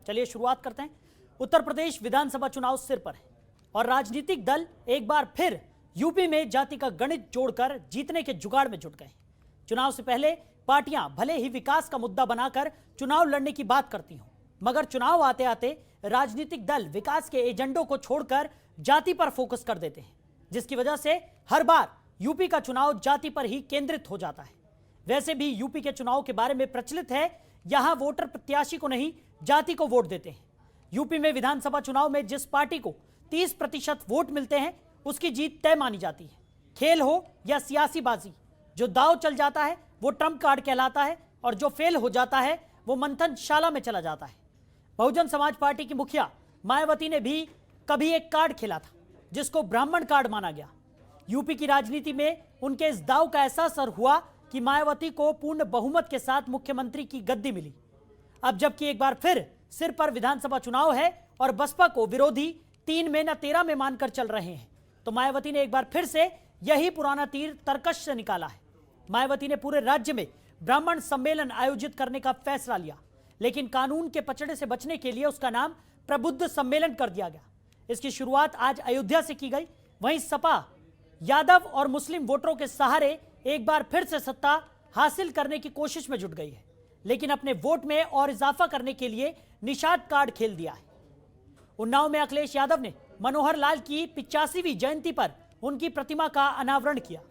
चलिए शुरुआत करते हैं। उत्तर प्रदेश विधानसभा चुनाव सिर पर है और राजनीतिक दल एक बार फिर यूपी में जाति का गणित जोड़कर जीतने के जुगाड़ में जुट गए। चुनाव से पहले पार्टियां भले ही विकास का मुद्दा बनाकर चुनाव लड़ने की बात करती हों, मगर चुनाव आते आते राजनीतिक दल विकास के एजेंडों को छोड़कर जाति पर फोकस कर देते हैं, जिसकी वजह से हर बार यूपी का चुनाव जाति पर ही केंद्रित हो जाता है। वैसे भी यूपी के चुनाव के बारे में प्रचलित है, यहां वोटर प्रत्याशी को नहीं जाति को वोट देते हैं। यूपी में विधानसभा चुनाव में जिस पार्टी को 30% वोट मिलते हैं उसकी जीत तय मानी जाती है। खेल हो या सियासी बाजी, जो दांव चल जाता है वो ट्रम्प कार्ड कहलाता है और जो फेल हो जाता है वो मंथनशाला में चला जाता है। बहुजन समाज पार्टी की मुखिया मायावती ने भी कभी एक कार्ड खेला था जिसको ब्राह्मण कार्ड माना गया। यूपी की राजनीति में उनके इस दांव का ऐसा असर हुआ कि मायावती को पूर्ण बहुमत के साथ मुख्यमंत्री की गद्दी मिली। अब जबकि एक बार फिर सिर पर विधानसभा चुनाव है और बसपा को विरोधी 3 में न 13 में मानकर चल रहे हैं, तो मायावती ने एक बार फिर से यही पुराना तीर तरकश से निकाला है। मायावती ने पूरे राज्य में ब्राह्मण सम्मेलन आयोजित करने का फैसला लिया, लेकिन कानून के पचड़े से बचने के लिए उसका नाम प्रबुद्ध सम्मेलन कर दिया गया। इसकी शुरुआत आज अयोध्या से की गई। वहीं सपा यादव और मुस्लिम वोटरों के सहारे एक बार फिर से सत्ता हासिल करने की कोशिश में जुट गई है, लेकिन अपने वोट में और इजाफा करने के लिए निषाद कार्ड खेल दिया है। उन्नाव में अखिलेश यादव ने मनोहर लाल की 85वीं जयंती पर उनकी प्रतिमा का अनावरण किया।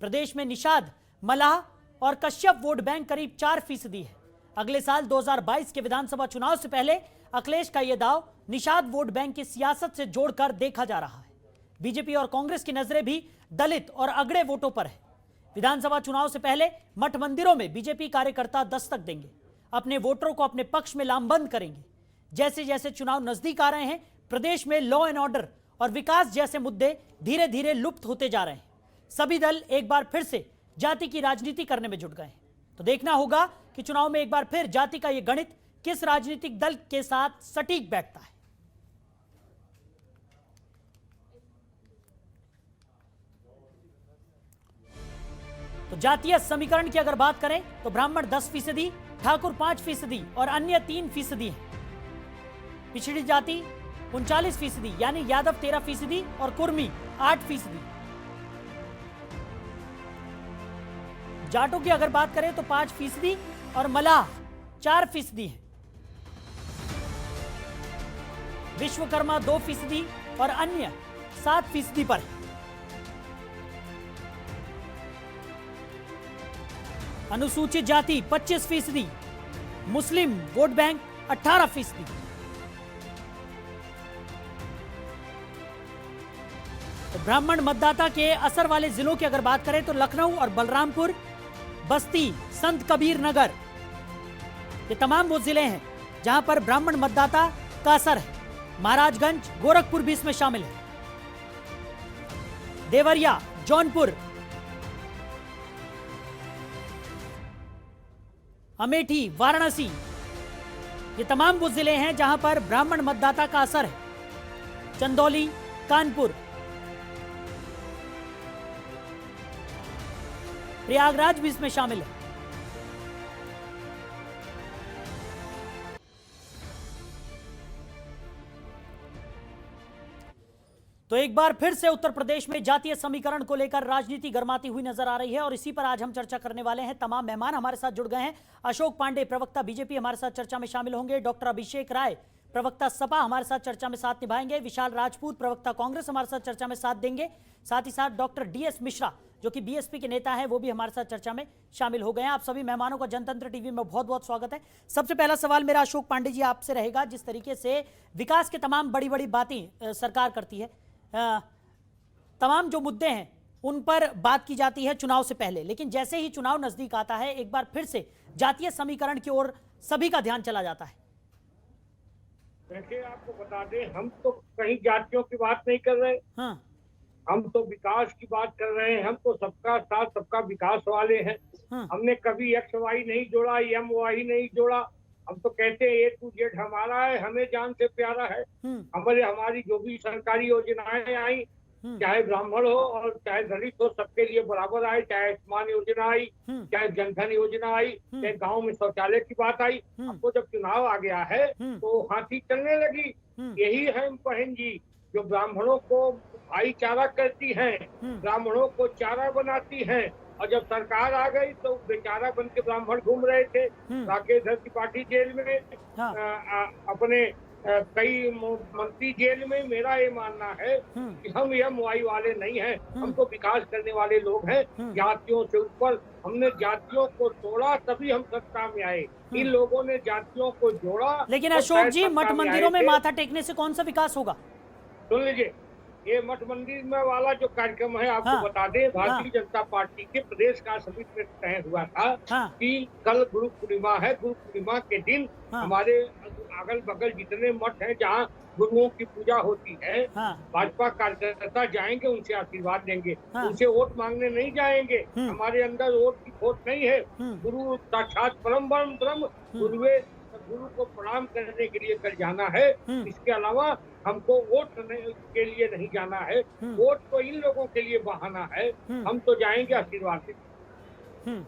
प्रदेश में निषाद, मलाह और कश्यप वोट बैंक करीब 4% है। अगले साल 2022 के विधानसभा चुनाव से पहले अखिलेश का यह दाव निषाद वोट बैंक की सियासत से जोड़कर देखा जा रहा है। बीजेपी और कांग्रेस की नजरें भी दलित और अगड़े वोटों पर है। विधानसभा चुनाव से पहले मठ मंदिरों में बीजेपी कार्यकर्ता दस्तक देंगे, अपने वोटरों को अपने पक्ष में लामबंद करेंगे। जैसे जैसे चुनाव नजदीक आ रहे हैं, प्रदेश में लॉ एंड ऑर्डर और विकास जैसे मुद्दे धीरे धीरे लुप्त होते जा रहे हैं। सभी दल एक बार फिर से जाति की राजनीति करने में जुट गए हैं। तो देखना होगा कि चुनाव में एक बार फिर जाति का यह गणित किस राजनीतिक दल के साथ सटीक बैठता है। तो जातीय समीकरण की अगर बात करें तो ब्राह्मण 10%, ठाकुर 5% और अन्य 3% है। पिछड़ी जाति 39% यानी यादव 13% और कुर्मी 8%। जाटों की अगर बात करें तो 5% और मलाह 4% है। विश्वकर्मा 2% और अन्य 7% पर है। अनुसूचित जाति 25%, मुस्लिम वोट बैंक 18%। तो ब्राह्मण मतदाता के असर वाले जिलों की अगर बात करें तो लखनऊ और बलरामपुर, बस्ती, संत कबीर नगर, ये तमाम वो जिले हैं जहां पर ब्राह्मण मतदाता का असर है। महाराजगंज, गोरखपुर भी इसमें शामिल है। देवरिया, जौनपुर, अमेठी, वाराणसी, ये तमाम वो जिले हैं जहां पर ब्राह्मण मतदाता का असर है। चंदौली, कानपुर, प्रयागराज भी इसमें शामिल है। तो एक बार फिर से उत्तर प्रदेश में जातीय समीकरण को लेकर राजनीति गर्माती हुई नजर आ रही है और इसी पर आज हम चर्चा करने वाले हैं। तमाम मेहमान हमारे साथ जुड़ गए हैं। अशोक पांडे, प्रवक्ता बीजेपी, हमारे साथ चर्चा में शामिल होंगे। डॉक्टर अभिषेक राय, प्रवक्ता सपा, हमारे साथ चर्चा में साथ निभाएंगे। विशाल राजपूत, प्रवक्ता कांग्रेस, हमारे साथ चर्चा में साथ देंगे। साथ ही साथ डॉक्टर DS मिश्रा, जो कि बीएसपी के नेता हैं, वो भी हमारे साथ चर्चा में शामिल हो गए हैं। आप सभी मेहमानों का जनतंत्र टीवी में बहुत बहुत स्वागत है। सबसे पहला सवाल मेरा अशोक पांडे जी आपसे रहेगा। जिस तरीके से विकास के तमाम बड़ी बड़ी बातें सरकार करती है, तमाम जो मुद्दे हैं उन पर बात की जाती है चुनाव से पहले, लेकिन जैसे ही चुनाव नजदीक आता है एक बार फिर से जातीय समीकरण की ओर सभी का ध्यान चला जाता है। वैसे आपको बता दें, हम तो कहीं जातियों की बात नहीं कर रहे। हाँ। हम तो विकास की बात कर रहे हैं। हम तो सबका साथ सबका विकास वाले हैं। हाँ। हमने कभी XY नहीं जोड़ा, MY नहीं जोड़ा। हम तो कहते हैं A to Z हमारा है, हमें जान से प्यारा है। हमारी जो भी सरकारी योजनाएं आई चाहे ब्राह्मण हो और चाहे दलित हो, सबके लिए बराबर आए। चाहे आयुष्मान योजना आई, चाहे जनधन योजना आई, चाहे गांव में शौचालय की बात आई। आपको जब चुनाव आ गया है तो हाथी चलने लगी। यही है बहन जी, जो ब्राह्मणों को भाईचारा करती हैं, ब्राह्मणों को चारा बनाती हैं। और जब सरकार आ गई तो बेचारा बन के ब्राह्मण घूम रहे थे राकेश त्रिपाठी जेल में, अपने कई मंत्री जेल में। मेरा ये मानना है कि हम यह मुआई वाले नहीं हैं, हम तो विकास करने वाले लोग हैं। जातियों से ऊपर हमने जातियों को तोड़ा, तभी हम सत्ता में आए। इन लोगों ने जातियों को जोड़ा। लेकिन अशोक जी, मठ मंदिरों में माथा टेकने से कौन सा विकास होगा? सुन लीजिए, ये मठ मंदिर में वाला जो कार्यक्रम है, आपको बता दें, भारतीय जनता पार्टी के प्रदेश का समिति में तय हुआ था कि कल गुरु पूर्णिमा है। गुरु पूर्णिमा के दिन हमारे अगल बगल जितने मठ हैं जहाँ गुरुओं की पूजा होती है, भाजपा कार्यकर्ता जाएंगे, उनसे आशीर्वाद लेंगे, उनसे वोट मांगने नहीं जाएंगे। हमारे अंदर वोट की खोट नहीं है। गुरु साक्षात परम ब्रह्म, गुरु को प्रणाम करने के लिए कल जाना है। इसके अलावा हमको वोट के लिए नहीं जाना है। वोट तो इन लोगों के लिए बहाना है। हम तो जाएंगे आशीर्वाद से।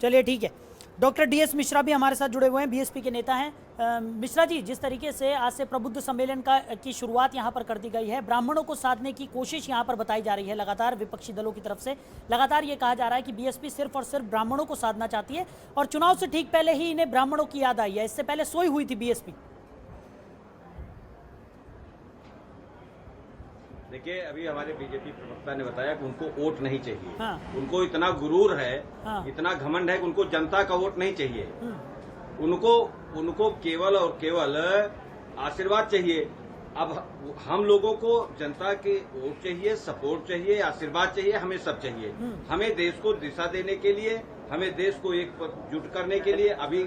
चलिए ठीक है। डॉक्टर डीएस मिश्रा भी हमारे साथ जुड़े हुए हैं, बीएसपी के नेता हैं। मिश्रा जी, जिस तरीके से आज से प्रबुद्ध सम्मेलन की शुरुआत यहाँ पर कर दी गई है, ब्राह्मणों को साधने की कोशिश यहाँ पर बताई जा रही है लगातार विपक्षी दलों की तरफ से। लगातार ये कहा जा रहा है कि बीएसपी सिर्फ और सिर्फ ब्राह्मणों को साधना चाहती है और चुनाव से ठीक पहले ही इन्हें ब्राह्मणों की याद आई है। इससे पहले सोई हुई थी बीएसपी। देखिए, अभी हमारे बीजेपी प्रवक्ता ने बताया कि उनको वोट नहीं चाहिए। उनको इतना गुरूर है, इतना घमंड है कि उनको जनता का वोट नहीं चाहिए। उनको केवल और केवल आशीर्वाद चाहिए। अब हम लोगों को जनता के वोट चाहिए, सपोर्ट चाहिए, आशीर्वाद चाहिए, हमें सब चाहिए। हमें देश को दिशा देने के लिए, हमें देश को एकजुट करने के लिए, अभी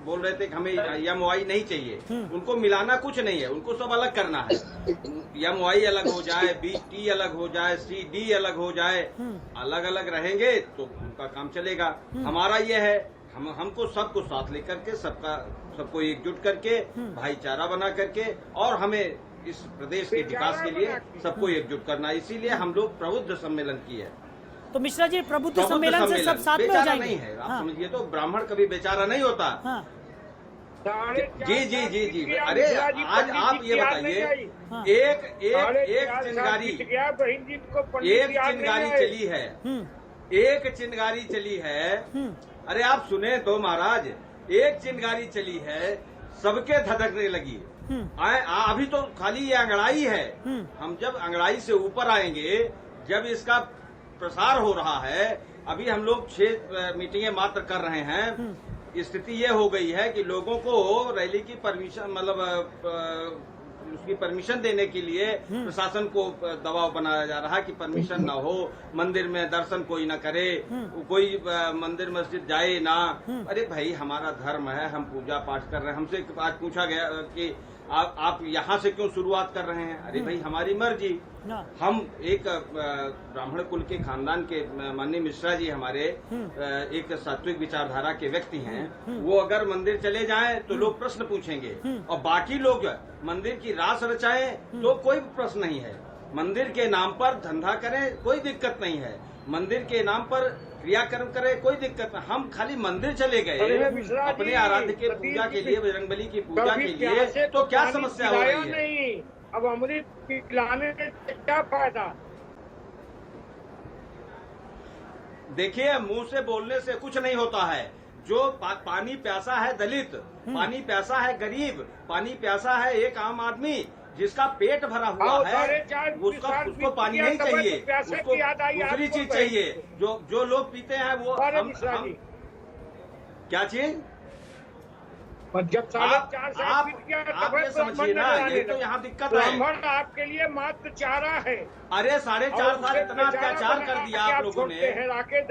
बोल रहे थे कि हमें एमओआई नहीं चाहिए। उनको मिलाना कुछ नहीं है, उनको सब अलग करना है। एमओआई अलग हो जाए, बीटी अलग हो जाए, सीडी अलग हो जाए, अलग अलग रहेंगे तो उनका काम चलेगा। हमारा ये है, हमको सबको साथ लेकर के, सबको एकजुट करके, भाईचारा बना करके, और हमें इस प्रदेश के विकास के लिए सबको एकजुट करना। इसीलिए हम लोग प्रबुद्ध सम्मेलन की है। तो मिश्रा जी, प्रबुद्ध सम्मेलन से सब साथ में हो जाएंगे? नहीं है, आप समझिए, तो ब्राह्मण कभी बेचारा नहीं होता। जी जी जी जी। अरे आज आप ये बताइए, एक चिंगारी चली है, एक चिंगारी चली है। अरे आप सुने तो महाराज, एक चिंगारी चली है, सबके धधकने लगी। अभी तो खाली ये अंगड़ाई है। हम जब अंगड़ाई से ऊपर आएंगे, जब इसका प्रसार हो रहा है, अभी हम लोग 6 मीटिंगें मात्र कर रहे हैं। स्थिति ये हो गई है कि लोगों को रैली की परमिशन, मतलब उसकी परमिशन देने के लिए प्रशासन को दबाव बनाया जा रहा है कि परमिशन ना हो, मंदिर में दर्शन कोई ना करे, कोई मंदिर मस्जिद जाए ना। अरे भाई, हमारा धर्म है, हम पूजा पाठ कर रहे हैं। हमसे आज पूछा गया कि आप यहाँ से क्यों शुरुआत कर रहे हैं? अरे भाई, हमारी मर्जी। हम एक ब्राह्मण कुल के खानदान के माननीय मिश्रा जी हमारे एक सात्विक विचारधारा के व्यक्ति हैं। वो अगर मंदिर चले जाएं तो लोग प्रश्न पूछेंगे, और बाकी लोग मंदिर की रास रचाएं तो कोई प्रश्न नहीं है। मंदिर के नाम पर धंधा करें, कोई दिक्कत नहीं है। मंदिर के नाम पर क्रियाक्रम करें, कोई दिक्कत नहीं। हम खाली मंदिर चले गए अपने आराध्य के पूजा के लिए, बजरंगबली की पूजा के लिए, तो क्या समस्या हो रही है? अब अमृत पिलाने से क्या फायदा? देखिए, मुंह से बोलने से कुछ नहीं होता है। जो पानी प्यासा है दलित, पानी प्यासा है गरीब, पानी प्यासा है एक आम आदमी जिसका पेट भरा हुआ है, उसको पानी नहीं चाहिए, उसको दूसरी चीज चाहिए। जो लोग पीते हैं वो हम क्या चीज? जब 4.5 साल बीत गया, आप ये समझिए ना, ये तो यहाँ दिक्कत है। ब्राह्मण आपके लिए मात्र चारा है। अरे 4.5 साल इतना अत्याचार कर दिया आप लोगों ने,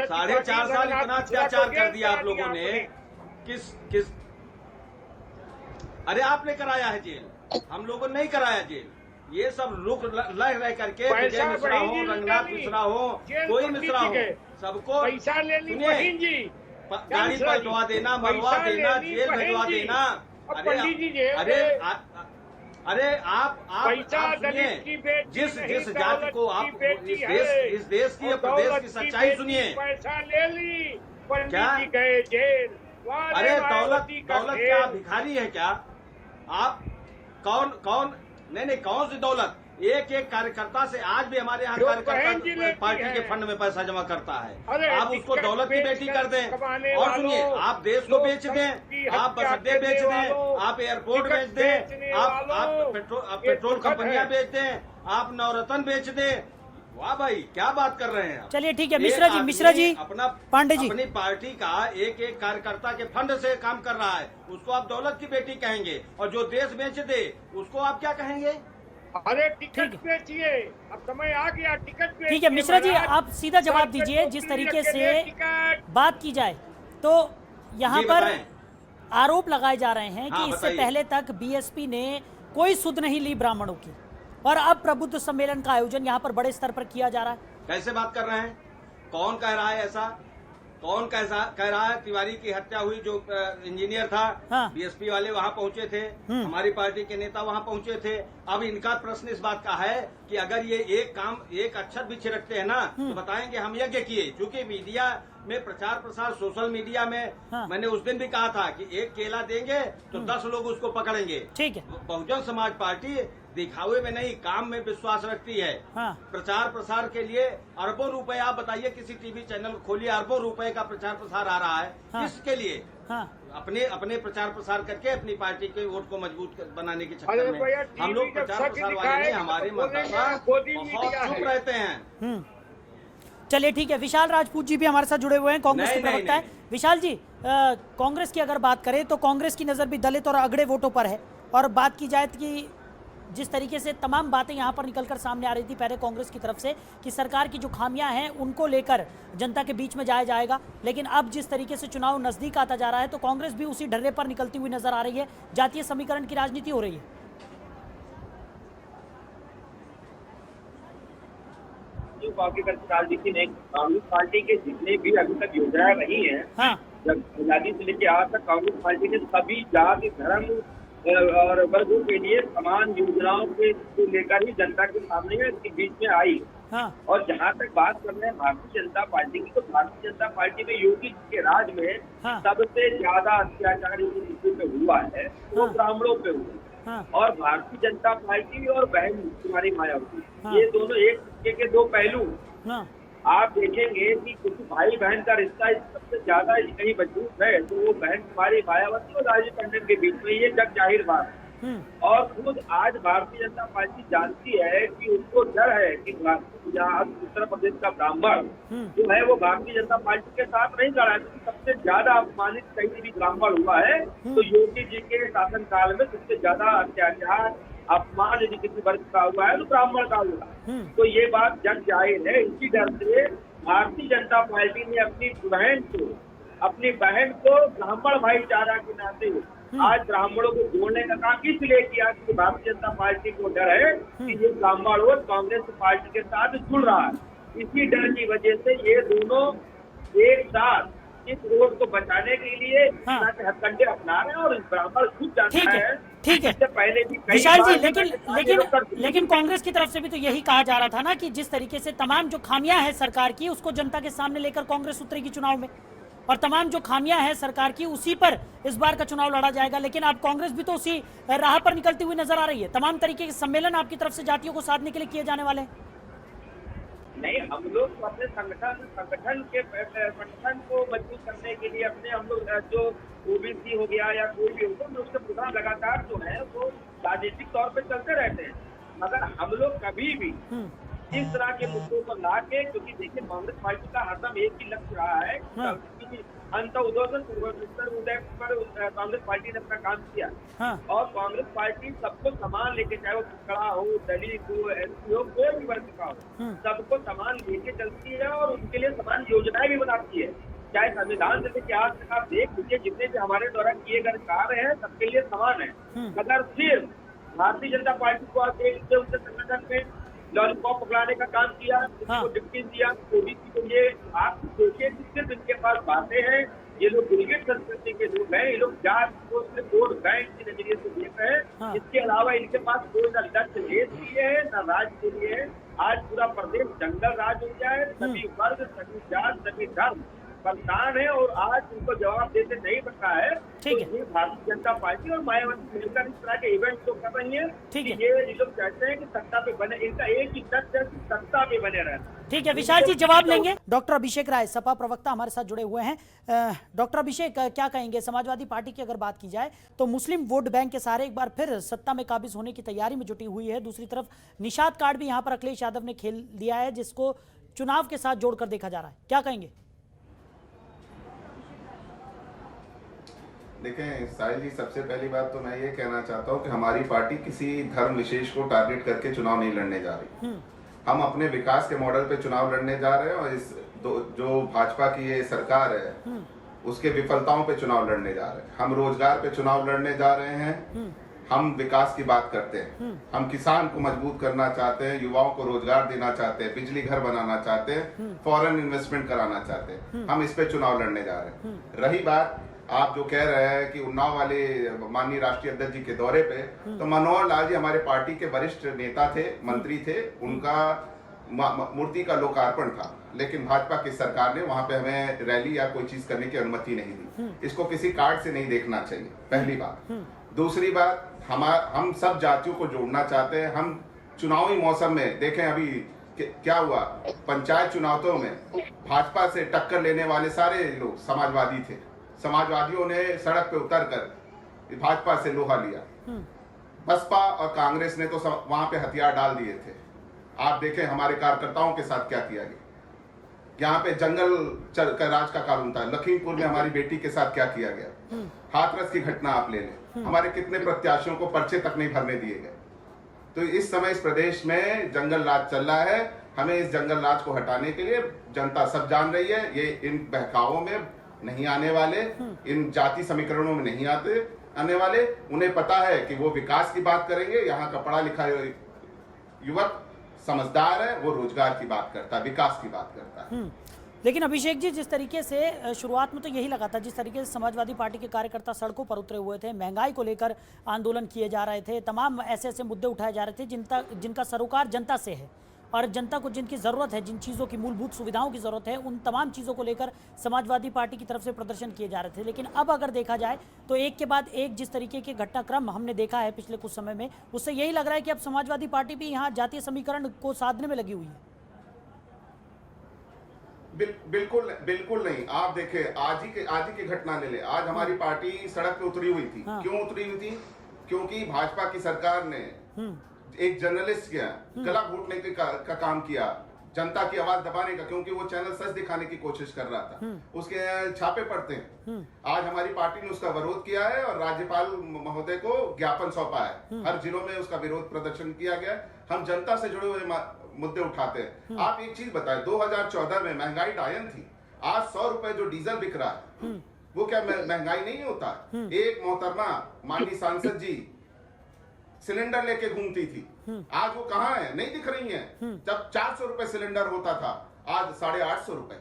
4.5 साल इतना अत्याचार कर दिया आप लोगों ने। किस अरे आपने कराया है जेल, हम लोगों ने नहीं कराया जेल। ये सब रुक रह करके, विजय मिश्रा हो, रंगनाथ मिश्रा हो, कोई मिश्रा हो, सबको पैसा ले ली बहन जी, गाड़ी पलटवा देना, मरवा देना, जेल भिजवा देना। अरे अरे आप पैसा सुनिए, दलित की बेटी जिस नहीं, जिस जाति दौलत को की आप बेटी इस देश की और और प्रदेश दौलत की सच्चाई बेटी सुनिए। पैसा ले ली, पंडित क्या? जी गए जेल। अरे दौलत क्या भिखारी है क्या आप? कौन नहीं कौन सी दौलत? एक एक कार्यकर्ता से आज भी हमारे यहाँ जो बहन जी कार्यकर्ता लेती पार्टी के है। फंड में पैसा जमा करता अरे है। आप उसको टिकट दौलत की बेटी कर दें। कमाने और सुनिए, वालों, आप देश को लोग बेच दें, की आप बस हत्या अड्डे बेच करने दें, वालों, आप एयरपोर्ट टिकट बेच दें, बेचने आप वालों, पेट्रोल ये कंपनियां है। बेच दें, आप नवरत्न बेच दें। वाह भाई, क्या बात कर रहे हैं आप? चलिए ठीक है, एक मिश्रा जी आदमी अपना पांडे जी, अपनी पार्टी का एक एक कार्यकर्ता के फंड से काम कर रहा है, उसको आप दौलत की बेटी कहेंगे, और जो देश बेच दे उसको आप क्या कहेंगे? अरे टिकट बेचिए, अब समय आ गया, टिकट बेचिए। ठीक है मिश्रा जी, महाराज। आप सीधा जवाब दीजिए। जिस तरीके से बात की जाए तो यहाँ जी, पर बताएं। आरोप लगाए जा रहे हैं कि हाँ, इससे बताइए। पहले तक बीएसपी ने कोई सुध नहीं ली ब्राह्मणों की, और अब प्रबुद्ध सम्मेलन का आयोजन यहाँ पर बड़े स्तर पर किया जा रहा है। कैसे बात कर रहे हैं? कौन कह रहा है ऐसा? कौन कैसा कह रहा है? तिवारी की हत्या हुई, जो इंजीनियर था, हाँ। बीएसपी वाले वहां पहुंचे थे, हमारी पार्टी के नेता वहां पहुंचे थे। अब इनका प्रश्न इस बात का है कि अगर ये एक अक्षर भी छिड़कते हैं ना, तो बताएंगे हम यज्ञ किए। क्योंकि मीडिया में प्रचार प्रसार, सोशल मीडिया में हाँ। मैंने उस दिन भी कहा था कि एक केला देंगे तो 10 लोग उसको पकड़ेंगे। ठीक है। बहुजन समाज पार्टी दिखावे में नहीं, काम में विश्वास रखती है। हाँ। प्रचार प्रसार के लिए अरबों रुपए, आप बताइए किसी टीवी चैनल को खोलिए, अरबों रुपए का प्रचार प्रसार आ रहा है। हाँ। किसके लिए? हाँ, अपने प्रचार प्रसार करके अपनी पार्टी के वोट को मजबूत बनाने के अरे चक्कर में भैया, हम लोग टीवी जब प्रचार सच प्रसार वाले दिखाएगा नहीं, तो हमारे बोलेंगे मतदाता गोदी बहुत मीडिया चुप है। रहते हैं। चलिए ठीक है। विशाल राजपूत जी भी हमारे साथ जुड़े हुए हैं, कांग्रेस के नहीं, प्रवक्ता है। विशाल जी, कांग्रेस की अगर बात करें तो कांग्रेस की नज़र भी दलित और अगड़े वोटों पर है, और बात की जाए कि जिस तरीके से तमाम बातें यहाँ पर निकलकर सामने आ रही थी पहले कांग्रेस की तरफ से कि सरकार की जो खामियां हैं उनको लेकर जनता के बीच में जाया जाएगा, लेकिन अब जिस तरीके से चुनाव नजदीक आता जा रहा है तो कांग्रेस भी उसी ढर्रे पर निकलती हुई नजर आ रही है। जातीय समीकरण की राजनीति हो रही है। जो बाकी राजनीति ने कांग्रेस पार्टी के जितने भी अभी तक योजनाएं रही हैं, हाँ, जब आजादी से लेकर आज तक कांग्रेस पार्टी ने सभी जाति, धर्म और वर्गों के लिए समान योजनाओं को लेकर ही जनता के सामने इसके बीच में आई। हाँ, और जहां तक बात कर रहे हैं भारतीय जनता पार्टी की, तो भारतीय जनता पार्टी में योगी जी के राज में हाँ। सबसे ज्यादा अत्याचार जो मुद्दे पे हुआ है वो हाँ। ब्राह्मणों पे हुआ। हाँ, और भारतीय जनता पार्टी और बहन कुमारी मायावती, हाँ। ये दोनों एक सिक्के के दो पहलू। हाँ, आप देखेंगे कि कुछ भाई बहन का रिश्ता सबसे ज्यादा कहीं मजबूत है तो वो बहन कुमारी मायावती और राजीव टंडन के बीच में, ये जग जाहिर बात है। और खुद आज भारतीय जनता पार्टी जानती है कि उनको डर है कि उत्तर प्रदेश का ब्राह्मण जो है वो भारतीय जनता पार्टी के साथ नहीं खड़ा है। सबसे ज्यादा अपमानित कहीं भी ब्राह्मण हुआ है तो योगी जी के शासनकाल में सबसे ज्यादा अत्याचार, अपमान यदि किसी वर्ग का हुआ है तो ब्राह्मण का हुआ। तो ये बात जग जाहिर है। इसी डर से भारतीय जनता पार्टी ने अपनी बहन को ब्राह्मण भाईचारा के नाते आज ब्राह्मणों को जोड़ने का काम इसलिए किया कि भारतीय जनता पार्टी को डर है कि ये ब्राह्मण वोट कांग्रेस पार्टी के साथ जुड़ रहा है। इसी डर की वजह से ये दोनों एक साथ इस वोट को बचाने के लिए हथकंडे अपना रहे हैं और ब्राह्मण खुद जानता है। ठीक है इससे पहले भी विशाल जी, लेकिन कांग्रेस की तरफ से भी तो यही कहा जा रहा था ना कि जिस तरीके से तमाम जो खामियां हैं सरकार की उसको जनता के सामने लेकर कांग्रेस उतरेगी चुनाव में, और तमाम जो खामियां हैं सरकार की उसी पर इस बार का चुनाव लड़ा जाएगा। लेकिन अब कांग्रेस भी तो उसी राह पर निकलती हुई नजर आ रही है। तमाम तरीके के सम्मेलन आपकी तरफ से जातियों को साधने के लिए किए जाने वाले हैं। नहीं, हम लोग अपने संगठन को मजबूत करने के लिए हम लोग जो ओबीसी हो गया या कोई भी हो, उसके प्रोग्राम लगातार जो है वो राजनीतिक तौर पे चलते रहते हैं। मगर हम लोग कभी भी इस तरह के मुद्दों पर ला के, क्योंकि देखिए कांग्रेस पार्टी का हरदम एक ही लक्ष्य रहा है कि उदय पर कांग्रेस पार्टी ने अपना काम किया। और कांग्रेस पार्टी सबको समान लेके, चाहे वो पिछड़ा हो, दलित हो, एससी हो, कोई भी वर्ग का हो, सबको समान लेके चलती है और उनके लिए समान योजनाएं भी बनाती है। चाहे संविधान से लेकर आज तक आप देख लीजिए, जितने भी हमारे द्वारा किए गए कार्य हैं सबके लिए समान है। अगर सिर्फ भारतीय जनता पार्टी को आप देख लीजिए, उनके संगठन में लॉलीपॉप पकड़ाने का काम किया, किसी को डिप्टी दिया, ओबीसी को, ये आप सोचिए कि सिर्फ इनके पास बातें हैं, ये लोग गिरगिट संस्कृति के लोग हैं। ये लोग जात को सिर्फ वोट बैंक के नजरिए से देख रहे हैं। हाँ। इसके अलावा इनके पास कोई न लक्ष्य देश के लिए है न राज्य के लिए है। आज पूरा प्रदेश जंगल राज हो गया है। सभी वर्ग, सभी जात, सभी धर्म परेशान है और आज उनको जवाब देते नहीं बन रहा है। ठीक है। तो ये भारतीय जनता पार्टी और मायावती मिलकर इस तरह के इवेंट तो कर रही है। ठीक है। ये लोग चाहते हैं कि सत्ता पे बने, इनका एक ही लक्ष्य है कि सत्ता पे बने रहना। ठीक है, विशाल जी जवाब लेंगे। डॉक्टर अभिषेक राय सपा प्रवक्ता हमारे साथ जुड़े हुए हैं। डॉक्टर अभिषेक, क्या कहेंगे? समाजवादी पार्टी की अगर बात की जाए तो मुस्लिम वोट बैंक के सहारे एक बार फिर सत्ता में काबिज होने की तैयारी में जुटी हुई है। दूसरी तरफ निषाद कार्ड भी यहाँ पर अखिलेश यादव ने खेल दिया है, जिसको चुनाव के साथ जोड़कर देखा जा रहा है। क्या कहेंगे? देखें साहिल जी, सबसे पहली बात तो मैं ये कहना चाहता हूँ कि हमारी पार्टी किसी धर्म विशेष को टारगेट करके चुनाव नहीं लड़ने जा रही। हम अपने विकास के मॉडल पे चुनाव लड़ने जा रहे हैं और इस जो भाजपा की ये सरकार है उसके विफलताओं पे चुनाव लड़ने जा रहे हैं। हम रोजगार पे चुनाव लड़ने जा रहे हैं। हम विकास की बात करते हैं। हम किसान को मजबूत करना चाहते हैं, युवाओं को रोजगार देना चाहते हैं, बिजली घर बनाना चाहते हैं, फॉरेन इन्वेस्टमेंट कराना चाहते हैं। हम इस पे चुनाव लड़ने जा रहे हैं। रही बात आप जो कह रहे हैं कि उन्नाव वाले माननीय राष्ट्रीय अध्यक्ष जी के दौरे पे, तो मनोहर लाल जी हमारे पार्टी के वरिष्ठ नेता थे, मंत्री थे, उनका मूर्ति का लोकार्पण था, लेकिन भाजपा की सरकार ने वहां पे हमें रैली या कोई चीज करने की अनुमति नहीं दी। इसको किसी कार्ड से नहीं देखना चाहिए, पहली बात। दूसरी बात, हम सब जातियों को जोड़ना चाहते हैं। हम चुनावी मौसम में देखें अभी क्या हुआ, पंचायत चुनावों में भाजपा से टक्कर लेने वाले सारे लोग समाजवादी थे। समाजवादियों ने सड़क पे उतरकर भाजपा से लोहा लिया। बसपा और कांग्रेस ने तो वहां पे हथियार डाल दिए थे। आप देखें हमारे कार्यकर्ताओं के साथ क्या किया गया। यहाँ पे जंगल का राज का कानून था। लखीमपुर में हमारी बेटी के साथ क्या किया गया। हाथरस की घटना आप ले लें, हमारे कितने प्रत्याशियों को पर्चे तक नहीं भरने दिए गए। तो इस समय इस प्रदेश में जंगल राज चल रहा है। हमें इस जंगल राज को हटाने के लिए जनता सब जान रही है। ये इन बहकावों में नहीं आने वाले, इन जाति समीकरणों में नहीं आने वाले। उन्हें पता है कि वो विकास की बात करेंगे। यहाँ का पढ़ा लिखा युवक समझदार है, वो रोजगार की बात करता है, विकास की बात करता है। लेकिन अभिषेक जी, जिस तरीके से शुरुआत में तो यही लगा था, जिस तरीके से समाजवादी पार्टी के कार्यकर्ता सड़कों पर उतरे हुए थे, महंगाई को लेकर आंदोलन किए जा रहे थे, तमाम ऐसे ऐसे मुद्दे उठाए जा रहे थे जिनका सरोकार जनता से है और जनता को जिनकी ज़रूरत है, जिन चीज़ों की मूलभूत सुविधाओं की ज़रूरत है, उन तमाम चीज़ों को लेकर समाजवादी पार्टी की तरफ से प्रदर्शन किए जा रहे थे। लेकिन अब अगर देखा जाए तो एक के बाद एक जिस तरीके के घटनाक्रम हमने देखा है पिछले कुछ समय में, उससे यही लग रहा है कि अब समाजवादी पार्टी भी यहाँ जातीय समीकरण को साधने में लगी हुई है। बिल्कुल नहीं। आप देखें आज ही की घटना ले ले। आज हमारी पार्टी सड़क पे उतरी हुई थी। क्यों उतरी हुई थी? क्योंकि भाजपा की सरकार ने एक जर्नलिस्ट किया गला घोटने का काम किया, जनता की आवाज दबाने का, क्योंकि वो चैनल सच दिखाने की कोशिश कर रहा था। उसके छापे पड़ते हैं। आज हमारी पार्टी ने उसका विरोध किया है और राज्यपाल महोदय को ज्ञापन सौंपा है। हर जिलों में उसका विरोध प्रदर्शन किया गया। हम जनता से जुड़े हुए मुद्दे उठाते हैं। आप एक चीज बताएं, 2014 में महंगाई डायन थी। आज 100 रुपए जो डीजल बिक रहा है, वो क्या महंगाई नहीं होता? एक मोहतरमा माननीय सांसद जी सिलेंडर लेके घूमती थी, आज वो कहाँ है? नहीं दिख रही हैं। जब 400 रुपए सिलेंडर होता था, आज 850 रुपए।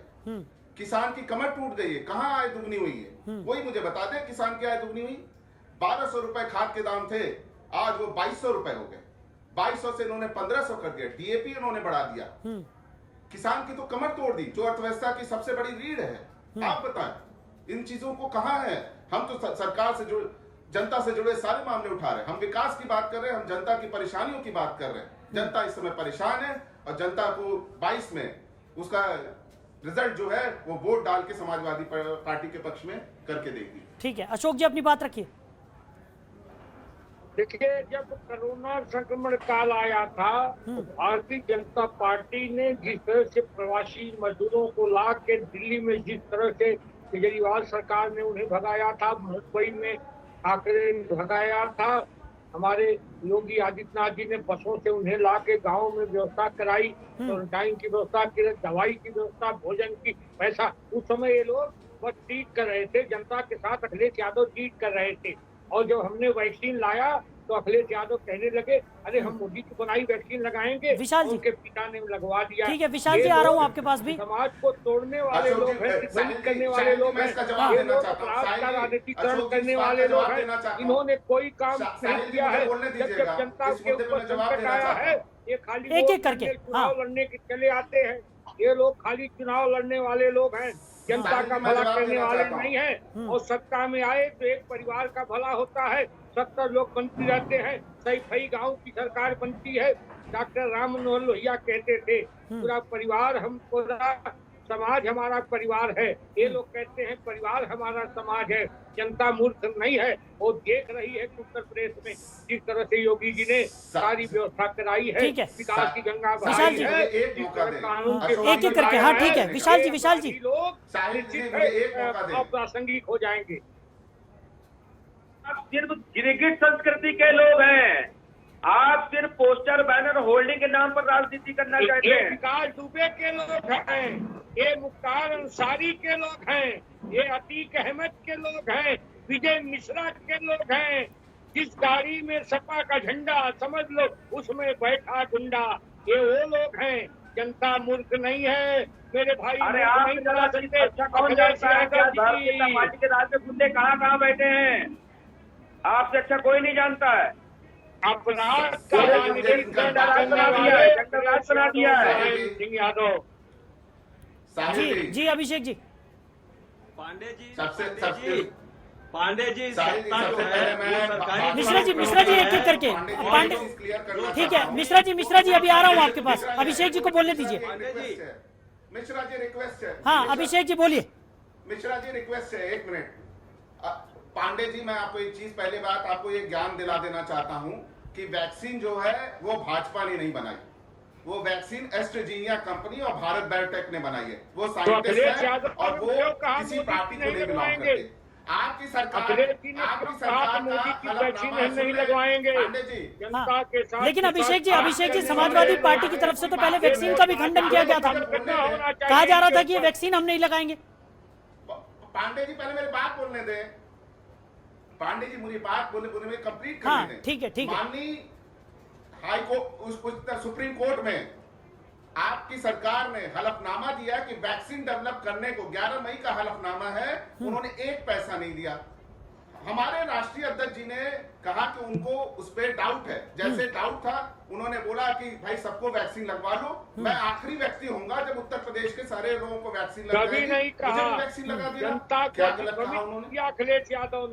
किसान की कमर टूट गई है। कहाँ आय दुगनी हुई है? वही मुझे बता दें, किसान की आय दुगनी हुई। 1200 रुपए खाद के दाम थे, आज वो 2200 रुपए हो गए। 2200 से इन्होंने 1500 कर दिया। डीएपी उन्होंने बढ़ा दिया। किसान की तो कमर तोड़ दी, जो अर्थव्यवस्था की सबसे बड़ी रीढ़ है। आप बताएं इन चीजों को कहाँ है? हम तो सरकार से जनता से जुड़े सारे मामले उठा रहे हैं। हम विकास की बात कर रहे हैं, हम जनता की परेशानियों की बात कर रहे हैं। जनता इस समय परेशान है और जनता को 22 में उसका रिजल्ट जो है वो वोट डाल के समाजवादी पार्टी के पक्ष में करके देगी। ठीक है, अशोक जी अपनी बात रखिए। देखिए, जब कोरोना संक्रमण काल आया था तो भारतीय जनता पार्टी ने जिस तरह से प्रवासी मजदूरों को ला के दिल्ली में, जिस तरह से केजरीवाल सरकार ने उन्हें भगाया था, मुंबई में ठाकरे ने भगाया था, हमारे योगी आदित्यनाथ जी ने बसों से उन्हें ला के गाँव में व्यवस्था कराई, क्वारंटाइन की व्यवस्था की, दवाई की व्यवस्था, भोजन की, पैसा। उस समय ये लोग बस ट्रीट कर रहे थे जनता के साथ। अखिलेश यादव ट्रीट कर रहे थे। और जब हमने वैक्सीन लाया तो अखिलेश यादव कहने लगे अरे हम मोदी की बनाई वैक्सीन लगाएंगे, विशाल जी। उनके पिता ने लगवा दिया। ठीक है विशाल जी, ये आ रहा हूँ लोग आपके पास भी। समाज को तोड़ने वाले अशोक लोग जी, हैं, साहिल विभाजित जी, करने वाले साहिल जी, लोग मैं हैं, इसका जवाब ये देना लोग चाहता हूं। अपराध का साहिल जी, राजनीतिकरण अशोक जी, करने इस बात वाले का लोग जवाब हैं। देना चाहता हूं। इन्होंने कोई काम साहिल नहीं जी, किया मुझे है। बोलने जब दीजिएगा। जनता इस के मुद्दे पे ऊपर मैं जवाब संकट देना आया चाहता है, हूं। ये खाली एक वोट एक करके, लड़ने, चुनाव हाँ। लड़ने के चले आते हैं। ये लोग खाली चुनाव लड़ने वाले लोग हैं, जनता साहिल का जी, मैं भला जवाब करने देना वाले चाहता हूं। नहीं है। और सत्ता में आए तो एक परिवार का भला होता है, 70 लोग मंत्री रहते हैं, सही गांव की सरकार बनती है। डॉक्टर राम मनोहर लोहिया कहते थे पूरा परिवार हम, पूरा समाज हमारा परिवार है। ये लोग कहते हैं परिवार हमारा समाज है। जनता मूर्ख नहीं है, वो देख रही है कि उत्तर प्रदेश में जिस तरह से योगी जी ने सारी व्यवस्था कराई है, ठीक है। विकास की गंगा विशाल बहाई जी, है, एक जिस मौका तरह दें। कानून हाँ, के एक एक करके, हाँ ठीक है विशाल जी, विशाल जी। लोग साहिल जी, निश्चित मुझे एक मौका है दें। अप्रासंगिक हो जाएंगे। आप सिर्फ गिरगिट संस्कृति के लोग हैं। आप सिर्फ पोस्टर बैनर होल्डिंग के नाम पर राजनीति करना चाहते ये हैं। विकास दुबे के लोग हैं, ये मुख्तार अंसारी के लोग हैं, ये अतीक अहमद के लोग हैं, विजय मिश्रा के लोग हैं। जिस गाड़ी में सपा का झंडा समझ लो उसमें बैठा गुंडा, ये वो लोग हैं। जनता मूर्ख नहीं है मेरे भाई। अरे मूर्ख आप नहीं बना सकते। अच्छा कौन जानता है कि आज भारतीय जनता पार्टी के राज में गुंडे कहाँ बैठे हैं? आपसे अच्छा कोई नहीं जानता है। अपराध का साहिल जी, राजनीतिक मुझे दंड बना दिया है, जंगलराज बना दिया है। साहिल सिंह यादव। साहिल जी जी, जी अभिषेक जी। पांडे जी, पांडे जी, साहिल जी, सत्ता जो सबसे है पहले वो मैं सरकारी मिश्रा जी, एक एक करके। पांडे पांडे, क्लियर करना ठीक चाहता है हूं। मिश्रा जी अभी आ रहा हूँ आपके पास। मिश्रा जी, अभिषेक जी को बोलने दीजिए। मिश्रा जी रिक्वेस्ट है। हाँ अभिषेक जी बोलिए। मिश्रा जी रिक्वेस्ट है, एक मिनट। पांडे जी, मैं आपको एक चीज, पहले बात आपको ये ज्ञान दिला देना चाहता हूं कि वैक्सीन जो है वो भाजपा ने नहीं बनाई, वो वैक्सीन एस्ट्रेजेनिया कंपनी और भारत बायोटेक ने बनाई है। वो साइंटिस्ट है और वो किसी पार्टी को नहीं बिलोंग करते। आपकी सरकार, अखिलेश जी ने आपकी कहा सरकार मोदी का की वैक्सीन हलफनामा हम नहीं सुने। लगवाएंगे। पांडे जी, जनता के साथ। लेकिन अभिषेक जी समाजवादी पार्टी की तरफ से तो पहले वैक्सीन का भी खंडन किया गया था। कहा जा रहा था कि ये वैक्सीन हम नहीं लगाएंगे। पांडे जी पहले मेरी बात बोलने दें। पांडे जी मुझे बात बोलने में कंप्लीट करने हाँ दें। ठीक है। माननीय हाई कोर्ट, सुप्रीम कोर्ट में आपकी सरकार ने हलफनामा दिया कि वैक्सीन डेवलप करने को 11 मई का हलफनामा है, उन्होंने एक पैसा नहीं दिया। हमारे राष्ट्रीय अध्यक्ष जी ने कहा कि उनको उस पर डाउट है। जैसे डाउट था उन्होंने बोला कि भाई सबको वैक्सीन लगवा लो। मैं आखिरी व्यक्ति होऊंगा जब उत्तर प्रदेश के सारे लोगों को वैक्सीन लग कभी नहीं कहा। वैक्सीन लगा दिया। जनता क्या को गलत कहा उन्होंने? अखिलेश यादव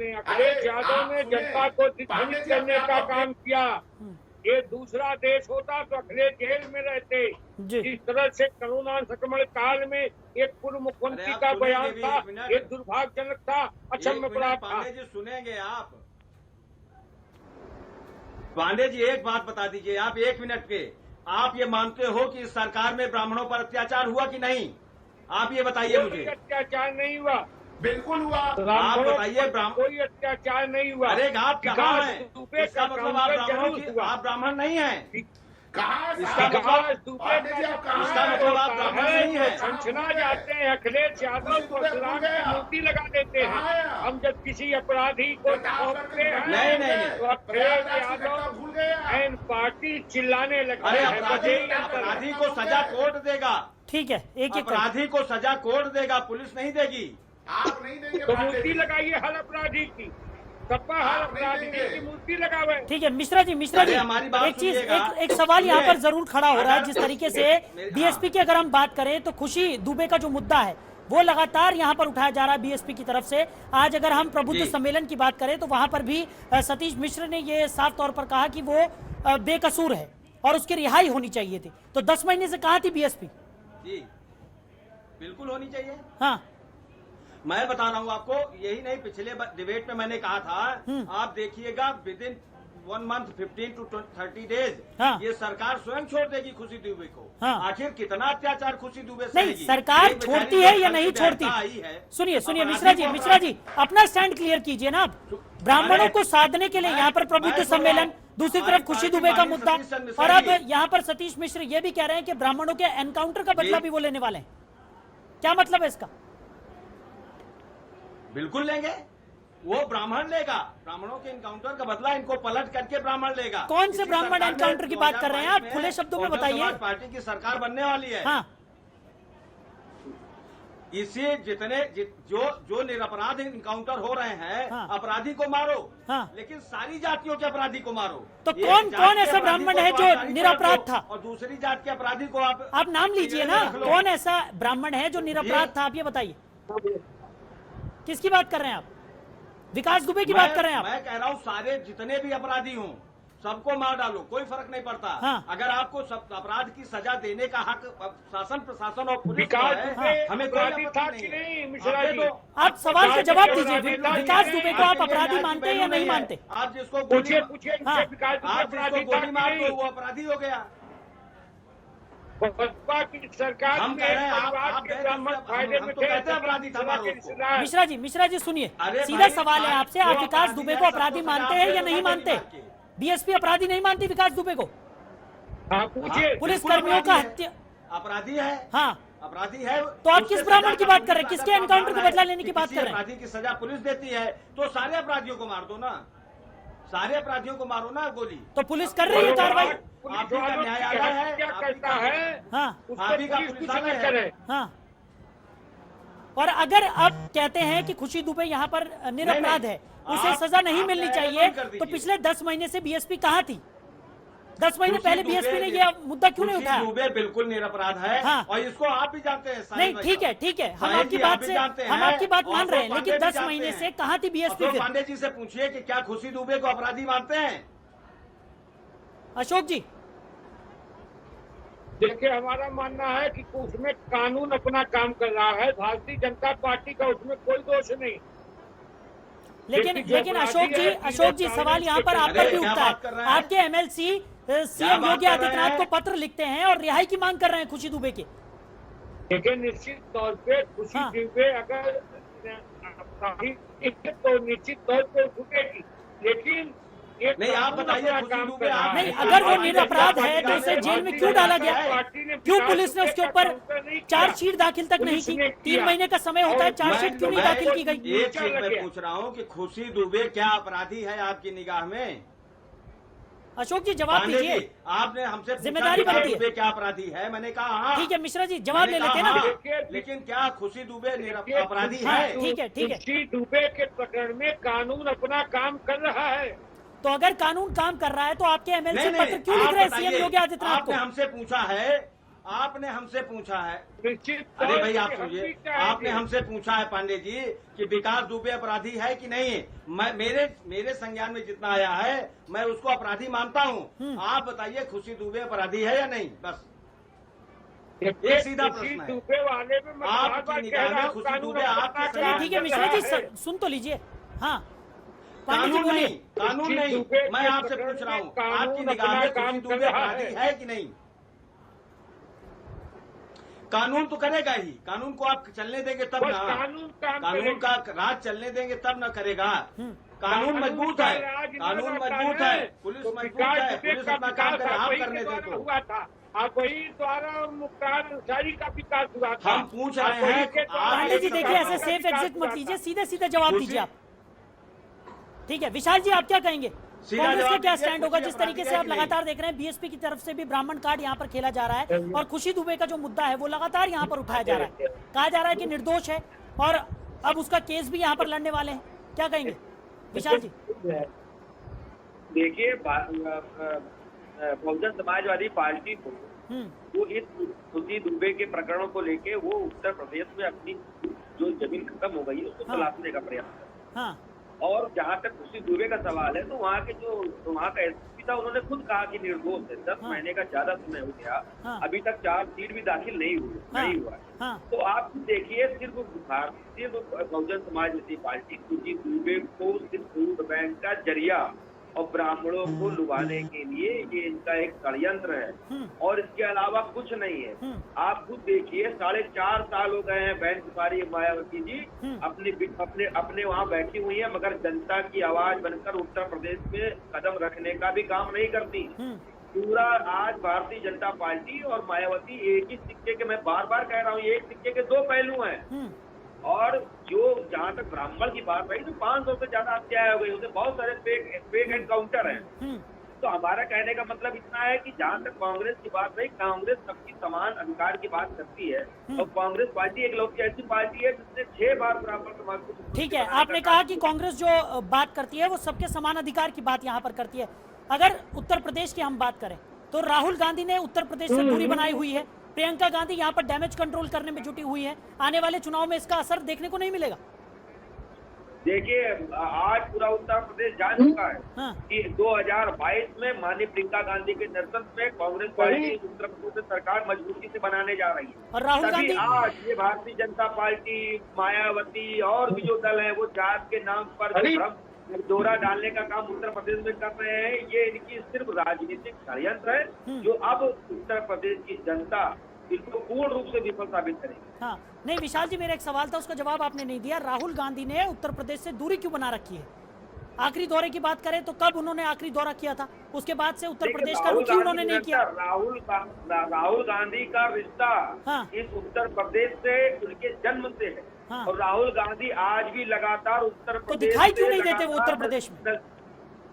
ने जनता को दिग्भ्रमित करने का काम किया। ये दूसरा देश होता तो अखिलेश जेल में रहते। जी। जिस तरह से कोरोना संक्रमण काल में एक पूर्व मुख्यमंत्री का बयान था, ये दुर्भाग्यजनक था, अक्षम्य अपराध था। पांडे जी सुनेंगे आप? पांडे जी एक बात बता दीजिए, आप 1 मिनट के, आप ये मानते हो कि इस सरकार में ब्राह्मणों पर अत्याचार हुआ कि नहीं? आप ये बताइए मुझे। अत्याचार नहीं हुआ, बिल्कुल हुआ। आप बताइए कोई अत्याचार नहीं हुआ। अरे आप कहाँ हैं? दुबे इसका का मतलब काम आप तो ब्राह्मणों जरूर की, हुआ। आप ब्राह्मण नहीं हैं। कहाँ इसका मतलब पांडे जी आप कहाँ इसका हैं? मतलब आप ब्राह्मण नहीं है। संचना जाते हैं अखिलेश यादव को इस्लाम की मूर्ति लगा देते हैं। हम जब किसी अपराधी को छोड़ते हैं नहीं। तो अखिलेश यादव भूल गए। एन पार्टी चिल्लाने लगते अरे हैं। अपराधी को सजा कोर्ट देगा। ठीक है एक एक करके। अपराधी को सजा कोर्ट देगा, पुलिस नहीं देगी। आप नहीं देंगे तो पांडे मूर्ति जी। लगाइए हर अपराधी की, सपा हर आप नहीं अपराधी देंगे। की मूर्ति लगावे। ठीक है मिश्रा जी अरे हमारी बात एक चीज, सुनिएगा। एक सवाल यहाँ पर सुनिए। जरूर खड़ा हो रहा है। जिस तरीके से बीएसपी की अगर हम बात करें तो खुशी दुबे का जो मुद्दा है वो लगातार यहाँ पर उठाया जा रहा है बीएसपी की तरफ से। आज अगर हम प्रबुद्ध जी। सम्मेलन की बात करें तो वहां पर भी सतीश मिश्र ने ये साफ तौर पर कहा कि वो बेकसूर है और उसकी रिहाई होनी चाहिए थी। तो 10 महीने से कहाँ थी बीएसपी? जी बिल्कुल होनी चाहिए। हाँ मैं बता रहा हूँ आपको, यही नहीं, पिछले डिबेट में मैंने कहा था, आप देखिएगा with in 1 month 15 to 30 days हाँ। ये सरकार स्वयं छोड़ देगी खुशी दुबे को। हाँ। आखिर कितना अत्याचार खुशी दुबे से नहीं, सहेगी? सरकार एक बेचारी छोड़ती है या जो नहीं घर छोड़ती? से आई है। सुनिए अपराधी मिश्रा जी को अपना स्टैंड क्लियर कीजिए ना आप। ब्राह्मणों को साधने के लिए यहाँ पर प्रबुद्ध मैं सम्मेलन, दूसरी तरफ खुशी दुबे का मुद्दा, और अब जी। यहाँ पर सतीश मिश्र ये भी कह रहे हैं कि ब्राह्मणों के एनकाउंटर का बदला जी। भी वो लेने वाले हैं। क्या मतलब है इसका? बिल्कुल लेंगे। वो ब्राह्मण लेगा, ब्राह्मणों के इनकाउंटर का बदला इनको पलट करके ब्राह्मण लेगा। कौन से इसी ब्राह्मण सरकार ने एनकाउंटर की बात कर रहे हैं आप? 2022 खुले शब्दों में बहुजन बताइए। समाज पार्टी की सरकार बनने वाली है। हाँ, इसी जो निरपराध इनकाउंटर हो रहे हैं, हाँ। अपराधी को मारो, हाँ। लेकिन सारी जातियों के अपराधी को मारो। तो एक कौन जात कौन के ऐसा अपराधी ब्राह्मण को है तो जो आप जारी कर निरपराध दो, था? और दूसरी जात के अपराधी को आप नाम लीजिए ना, रख लो। कौन ऐसा ब्राह्मण है जो निरपराध था, आप ये बताइए। किसकी बात कर रहे हैं आप? विकास दुबे की बात कर रहे हैं आप? मैं कह रहा हूँ सारे जितने भी अपराधी हों सबको मार डालो, कोई फर्क नहीं पड़ता। हाँ। अगर आपको सब अपराध की सजा देने का हक शासन प्रशासन और पुलिस को विकास है, दुबे हमें कोई अपराधी आपत्ति था नहीं कि है। नहीं, मिश्रा आप दे जी? दो। आप सवाल का जवाब दीजिए। नेता विकास जी दुबे हैं, को आप आपके लिए अपराधी न्याय की मानते हैं या वैल्यू नहीं है। मानते? आप जिसको पूछिए हाँ। विकास दुबे आप अपराधी जिसको था गोली कि मार दो नहीं? वो अपराधी हो गया। बसपा की सरकार हम में कह रहे हैं, परिवार आप के गए ब्राह्मण तो फायदे हम में तो थे, कहते हैं अपराधी था, मारो के उसको। रिश्तेदार। मिश्रा जी सुनिए, अरे सीधा भाई, सवाल है आपसे, आप जो विकास अपराधी दुबे है, को सबको अपराधी सजा मानते दे हैं या दो, नहीं गोली मानते? मार के। बीएसपी अपराधी नहीं मानती विकास दुबे को? हाँ पूछिए। पुलिस बिल्कुल कर्मियों का अपराधी है। हत्या। अपराधी है, हाँ, अपराधी है। तो आप उससे किस ब्राह्मण सजा की का बात कर रहे हैं? पुलिस किसके अगर एनकाउंटर को प्रावधान बदला है लेने की कि बात किसी कर रहे हैं? अपराधी की सजा पुलिस देती है तो सारे अपराधियों को मार दो ना, सारे अपराधियों को मारो ना गोली। तो पुलिस कर रही है कार्रवाई? आप भी का न्यायालय है, क्या आप भी करता का है हाँ, उसको भी का पुलिस पुलिस कुछ वाला न है। करे। हाँ। और अगर आप कहते हैं कि खुशी दुबे यहाँ पर निरपराध है, उसे आप- सजा नहीं आप मिलनी न्याय चाहिए, कर तो दीजिए। पिछले 10 महीने से बीएसपी कहाँ थी? 10 महीने खुशी पहले दुबे बीएसपी ने यह मुद्दा क्यों नहीं खुशी उठाया? दुबे बिल्कुल निरपराध है। हाँ। और इसको आप भी जानते हैं साहिल नहीं, भाई ठीक है, साहब। ठीक है, हम साहिल आपकी जी, बात भी से जानते हम आपकी बात और मान रहे हैं, अशोक लेकिन पांडे 10 भी जानते महीने हैं। से कहाँ थी बीएसपी अशोक फिर? पांडे जी से पूछिए कि क्या खुशी दुबे को अपराधी मानते हैं? अशोक जी, देखिए हमारा मानना है कि उसमें कानून अपना काम कर रहा है, भारतीय जनता पार्टी का उसमें कोई दोष नहीं। लेकिन जो लेकिन अपराधी अशोक जी है, सवाल यहाँ पर आप अरे, पर भी क्या उठता बात कर है। रहे हैं? आपके एमएलसी सीएम बात योगी कर रहे आदित्यनाथ को हैं? पत्र लिखते हैं और रिहाई की मांग कर रहे हैं खुशी दुबे की। लेकिन निश्चित तौर पे खुशी हाँ। दुबे अगर अपराधी तो निश्चित तौर पे छूटेगी, लेकिन एक नहीं, आप कानून बताइए, अपना खुशी काम दुबे कर रहा आप- है। नहीं, अगर वो भारतीय निरपराध जनता है तो पार्टी उसे का जेल में भारतीय क्यों डाला जनता गया? पार्टी ने क्यों विकास पुलिस ने दुबे उसके का ऊपर काउंटर नहीं किया। चार्जशीट दाखिल तक नहीं पुलिस की? ने 3 किया। महीने का समय होता है, और चार्जशीट क्यों नहीं दाखिल की गई? एक चीज मैं पूछ रहा हूँ कि खुशी दुबे क्या अपराधी है आपकी निगाह में? अशोक जी जवाब पांडे दीजिए। जी, आपने हमसे पूछा जिम्मेदारी विकास बनती है। दुबे क्या अपराधी है, मैंने कहा हाँ। ठीक है मिश्रा जी, जवाब ले मैंने लेते हैं कहा ना। हाँ, लेकिन क्या खुशी दुबे अपराधी हाँ, है? ठीक है, ठीक है। खुशी दुबे के प्रकरण में कानून अपना काम कर रहा है। तो अगर कानून काम कर रहा है तो आपके एमएलसी नहीं, पत्र क्यों लिख आप रहे हैं बताइए, सीएम योगी आदित्यनाथ आपने को? हमसे पूछा है, आपने हमसे पूछा है। निश्चित अरे तौर भाई आप पे हम सुनिए, भी चाहेंगे। आपने हमसे पूछा है पांडे जी कि विकास दुबे अपराधी है कि नहीं है। मैं मेरे संज्ञान में जितना आया है मैं उसको अपराधी मानता हूँ। आप बताइए खुशी दुबे अपराधी है या नहीं? बस ये सीधा खुशी प्रश्न है। दुबे वाले में मैं आपकी बार बार निगाह कह रहा में हूँ, खुशी कानून दुबे अपना आपके काम चलिए ठीक है कर मिश्रा रहा जी, है। सुन तो लीजिए। हाँ, पांडे जी कानून बोलिए। नहीं, कानून खुशी नहीं, दुबे मैं के आपसे प्रकरण पूछ रहा हूँ में कानून आपकी निगाह अपना में काम खुशी कर दुबे रहा अपराधी है। है कि नहीं? कानून तो करेगा ही, कानून को आप चलने देंगे तब बस ना। कानून काम कानून करेगा। का राज चलने देंगे तब ना करेगा। कानून कानून मजबूत का है, राज कानून न रहता मजबूत है, पुलिस तो मजबूत विकास है, दुबे पुलिस का अपना काम विकास करे, आप वही के करने दे द्वारा तो। हुआ था। आप वही द्वारा मुख्तार अंसारी का विकास हुआ था। हम पूछ रहे आप वही हैं, के द्वारा पांडे जी एक देखिए, विकास ऐसे सेफ विकास एग्जिट हुआ मत कीजिए, था। सीधे सीधे जवाब खुशी- दीजिए आप। ठीक है विशाल जी, आप क्या कहेंगे? सीधा कांग्रेस का जवाब क्या दीजिए, स्टैंड होगा? खुशी जिस तरीके से अपराधी है आप कि नहीं? लगातार देख रहे हैं बीएसपी की तरफ से भी ब्राह्मण कार्ड यहाँ पर खेला जा रहा है और खुशी दुबे का जो मुद्दा है वो लगातार यहाँ पर उठाया जा रहा है। कहा जा रहा है कि निर्दोष है और अब उसका केस भी यहाँ पर लड़ने वाले हैं। क्या कहेंगे विशाल जी? देखिए बहुजन समाजवादी पार्टी को वो इस खुशी दुबे के प्रकरणों को लेके वो उत्तर प्रदेश में अपनी जो जमीन खत्म हो गई है उसको हाँ। तलाशने का प्रयास कर। हाँ, और जहाँ तक खुशी दुबे का सवाल है तो वहाँ के जो वहाँ का एसपी था उन्होंने खुद कहा कि निर्दोष है। 10 हाँ। महीने का ज्यादा समय हो गया, हाँ। अभी तक चार्जशीट भी दाखिल नहीं हुआ है। हाँ, तो आप देखिए सिर्फ बहुजन समाजवादी पार्टी खुशी दुबे को सिर्फ वोट बैंक का जरिया और ब्राह्मणों को लुभाने के लिए ये इनका एक षड्यंत्र है और इसके अलावा कुछ नहीं है। आप खुद देखिए 4.5 साल हो गए हैं बहन कुमारी मायावती जी अपने वहाँ बैठी हुई है, मगर जनता की आवाज बनकर उत्तर प्रदेश में कदम रखने का भी काम नहीं करती। पूरा आज भारतीय जनता पार्टी और मायावती एक ही सिक्के के, मैं बार बार कह रहा हूँ, एक सिक्के के 2 पहलू हैं। और जो जहाँ तक ब्राह्मण की बात रही तो 500 से ज्यादा हत्याएं हो गई, उसमें बहुत सारे फेक एनकाउंटर हैं। तो हमारा कहने का मतलब इतना है कि जहाँ तक कांग्रेस की बात रही, कांग्रेस सबकी समान अधिकार की बात करती है और कांग्रेस पार्टी एक लोग ऐसी पार्टी है जिसने 6 बार ब्राह्मण समाज को। ठीक है, आपने कहा कि कांग्रेस जो बात करती है वो सबके समान अधिकार की बात यहाँ पर करती है। अगर उत्तर प्रदेश की हम बात करें तो राहुल गांधी ने उत्तर प्रदेश से दूरी बनाई हुई है, प्रियंका गांधी यहाँ पर डैमेज कंट्रोल करने में जुटी हुई है। आने वाले चुनाव में इसका असर देखने को नहीं मिलेगा। देखिए, आज पूरा उत्तर प्रदेश जान चुका है हाँ। कि 2022 में माननीय प्रियंका गांधी के नेतृत्व में कांग्रेस पार्टी उत्तर प्रदेश में सरकार मजबूती से बनाने जा रही है। और राहुल तभी गांधी आज ये भारतीय जनता पार्टी, मायावती और भी जो दल है वो जात के नाम पर जो भ्रम दौरा डालने का काम उत्तर प्रदेश में कर रहे हैं, ये इनकी सिर्फ राजनीतिक षड्यंत्र है जो अब उत्तर प्रदेश की जनता इसको पूर्ण रूप से विफल साबित करेगी। हाँ, नहीं विशाल जी, मेरा एक सवाल था, उसका जवाब आपने नहीं दिया। राहुल गांधी ने उत्तर प्रदेश से दूरी क्यों बना रखी है? आखिरी दौरे की बात करें तो कब उन्होंने आखिरी दौरा किया था? उसके बाद से उत्तर प्रदेश का रुख ही उन्होंने नहीं किया। राहुल गांधी का रिश्ता हाँ। इस उत्तर प्रदेश से उनके जन्म से है। हाँ। और राहुल गांधी आज भी लगातार उत्तर तो प्रदेश दिखाई क्यों नहीं देते वो उत्तर प्रदेश में?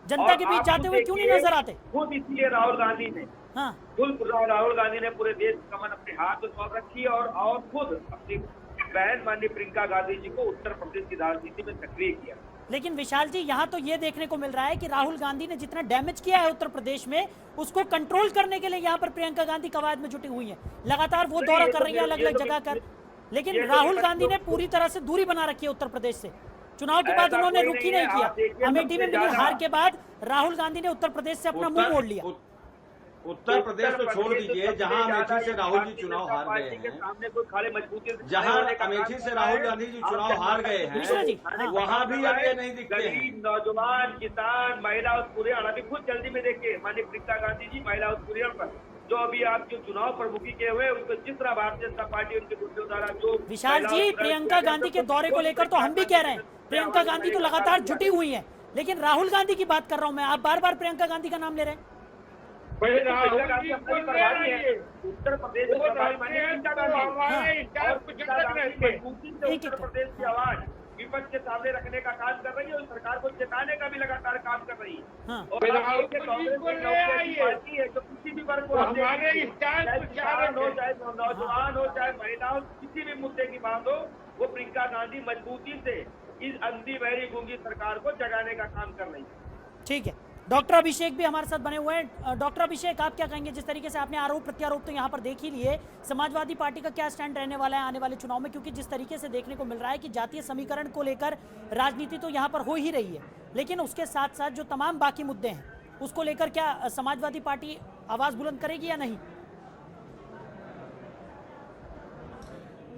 जनता के बीच जाते हुए क्यों नहीं नजर आते? खुद इसलिए राहुल गांधी ने हाँ। राहुल गांधी ने पूरे देश की कमान अपने हाथ में सौंप रखी है और खुद अपनी बहन माननीय प्रियंका गांधी जी को उत्तर प्रदेश की राजनीति में सक्रिय किया। लेकिन विशाल जी, यहाँ तो ये देखने को मिल रहा है कि राहुल गांधी ने जितना डैमेज किया है उत्तर प्रदेश में, उसको कंट्रोल करने के लिए यहाँ पर प्रियंका गांधी कवायद में जुटी हुई है। लगातार वो दौरा कर रही है अलग अलग जगह कर, लेकिन राहुल गांधी ने पूरी तरह से दूरी बना रखी है उत्तर प्रदेश से। चुनाव के बाद उन्होंने रुख ही नहीं किया। अमेठी में मिली हार के बाद राहुल गांधी ने उत्तर प्रदेश से अपना मुंह मोड़ लिया। उत्तर प्रदेश तो छोड़ दीजिए, जहां अमेठी से राहुल जी चुनाव हार गए हैं, जहां अमेठी से राहुल गांधी जी चुनाव हार गए हैं, वहां भी अब ये नहीं दिखते हैं। नौजवान, किसान, महिला उत्पीड़न, अभी खुद जल्दी में देखिए माननीय प्रियंका गांधी जी महिला उत्पीड़न पर जो अभी आप जो चुनाव प्रमुखी के हुए उनको जिस तरह भारतीय जनता पार्टी उनके गुटों द्वारा जो विशाल जी, प्रियंका गांधी के दौरे को लेकर तो हम भी कह रहे हैं, प्रियंका गांधी तो लगातार जुटी हुई है, लेकिन राहुल गांधी की बात कर रहा हूं मैं। आप बार बार प्रियंका गांधी का नाम ले रहे हैं। उत्तर प्रदेश की आवाज विपक्ष के सामने रखने का काम कर रही है और सरकार को चेताने का भी लगातार काम कर रही है। और पार्टी है जो किसी भी वर्ग को, चाहे किसान हो, चाहे नौजवान हो, चाहे महिला हो, किसी भी मुद्दे की बात हो, वो प्रियंका गांधी मजबूती से इस अंधी बहरी गूंगी सरकार को जगाने का काम कर रही है। ठीक है, डॉक्टर अभिषेक भी हमारे साथ बने हुए हैं। डॉक्टर अभिषेक, आप क्या कहेंगे? जिस तरीके से आपने आरोप प्रत्यारोप तो यहाँ पर देख ही लिए, समाजवादी पार्टी का क्या स्टैंड रहने वाला है आने वाले चुनाव में? क्योंकि जिस तरीके से देखने को मिल रहा है कि जातीय समीकरण को लेकर राजनीति तो यहाँ पर हो ही रही है, लेकिन उसके साथ साथ जो तमाम बाकी मुद्दे हैं उसको लेकर क्या समाजवादी पार्टी आवाज बुलंद करेगी या नहीं?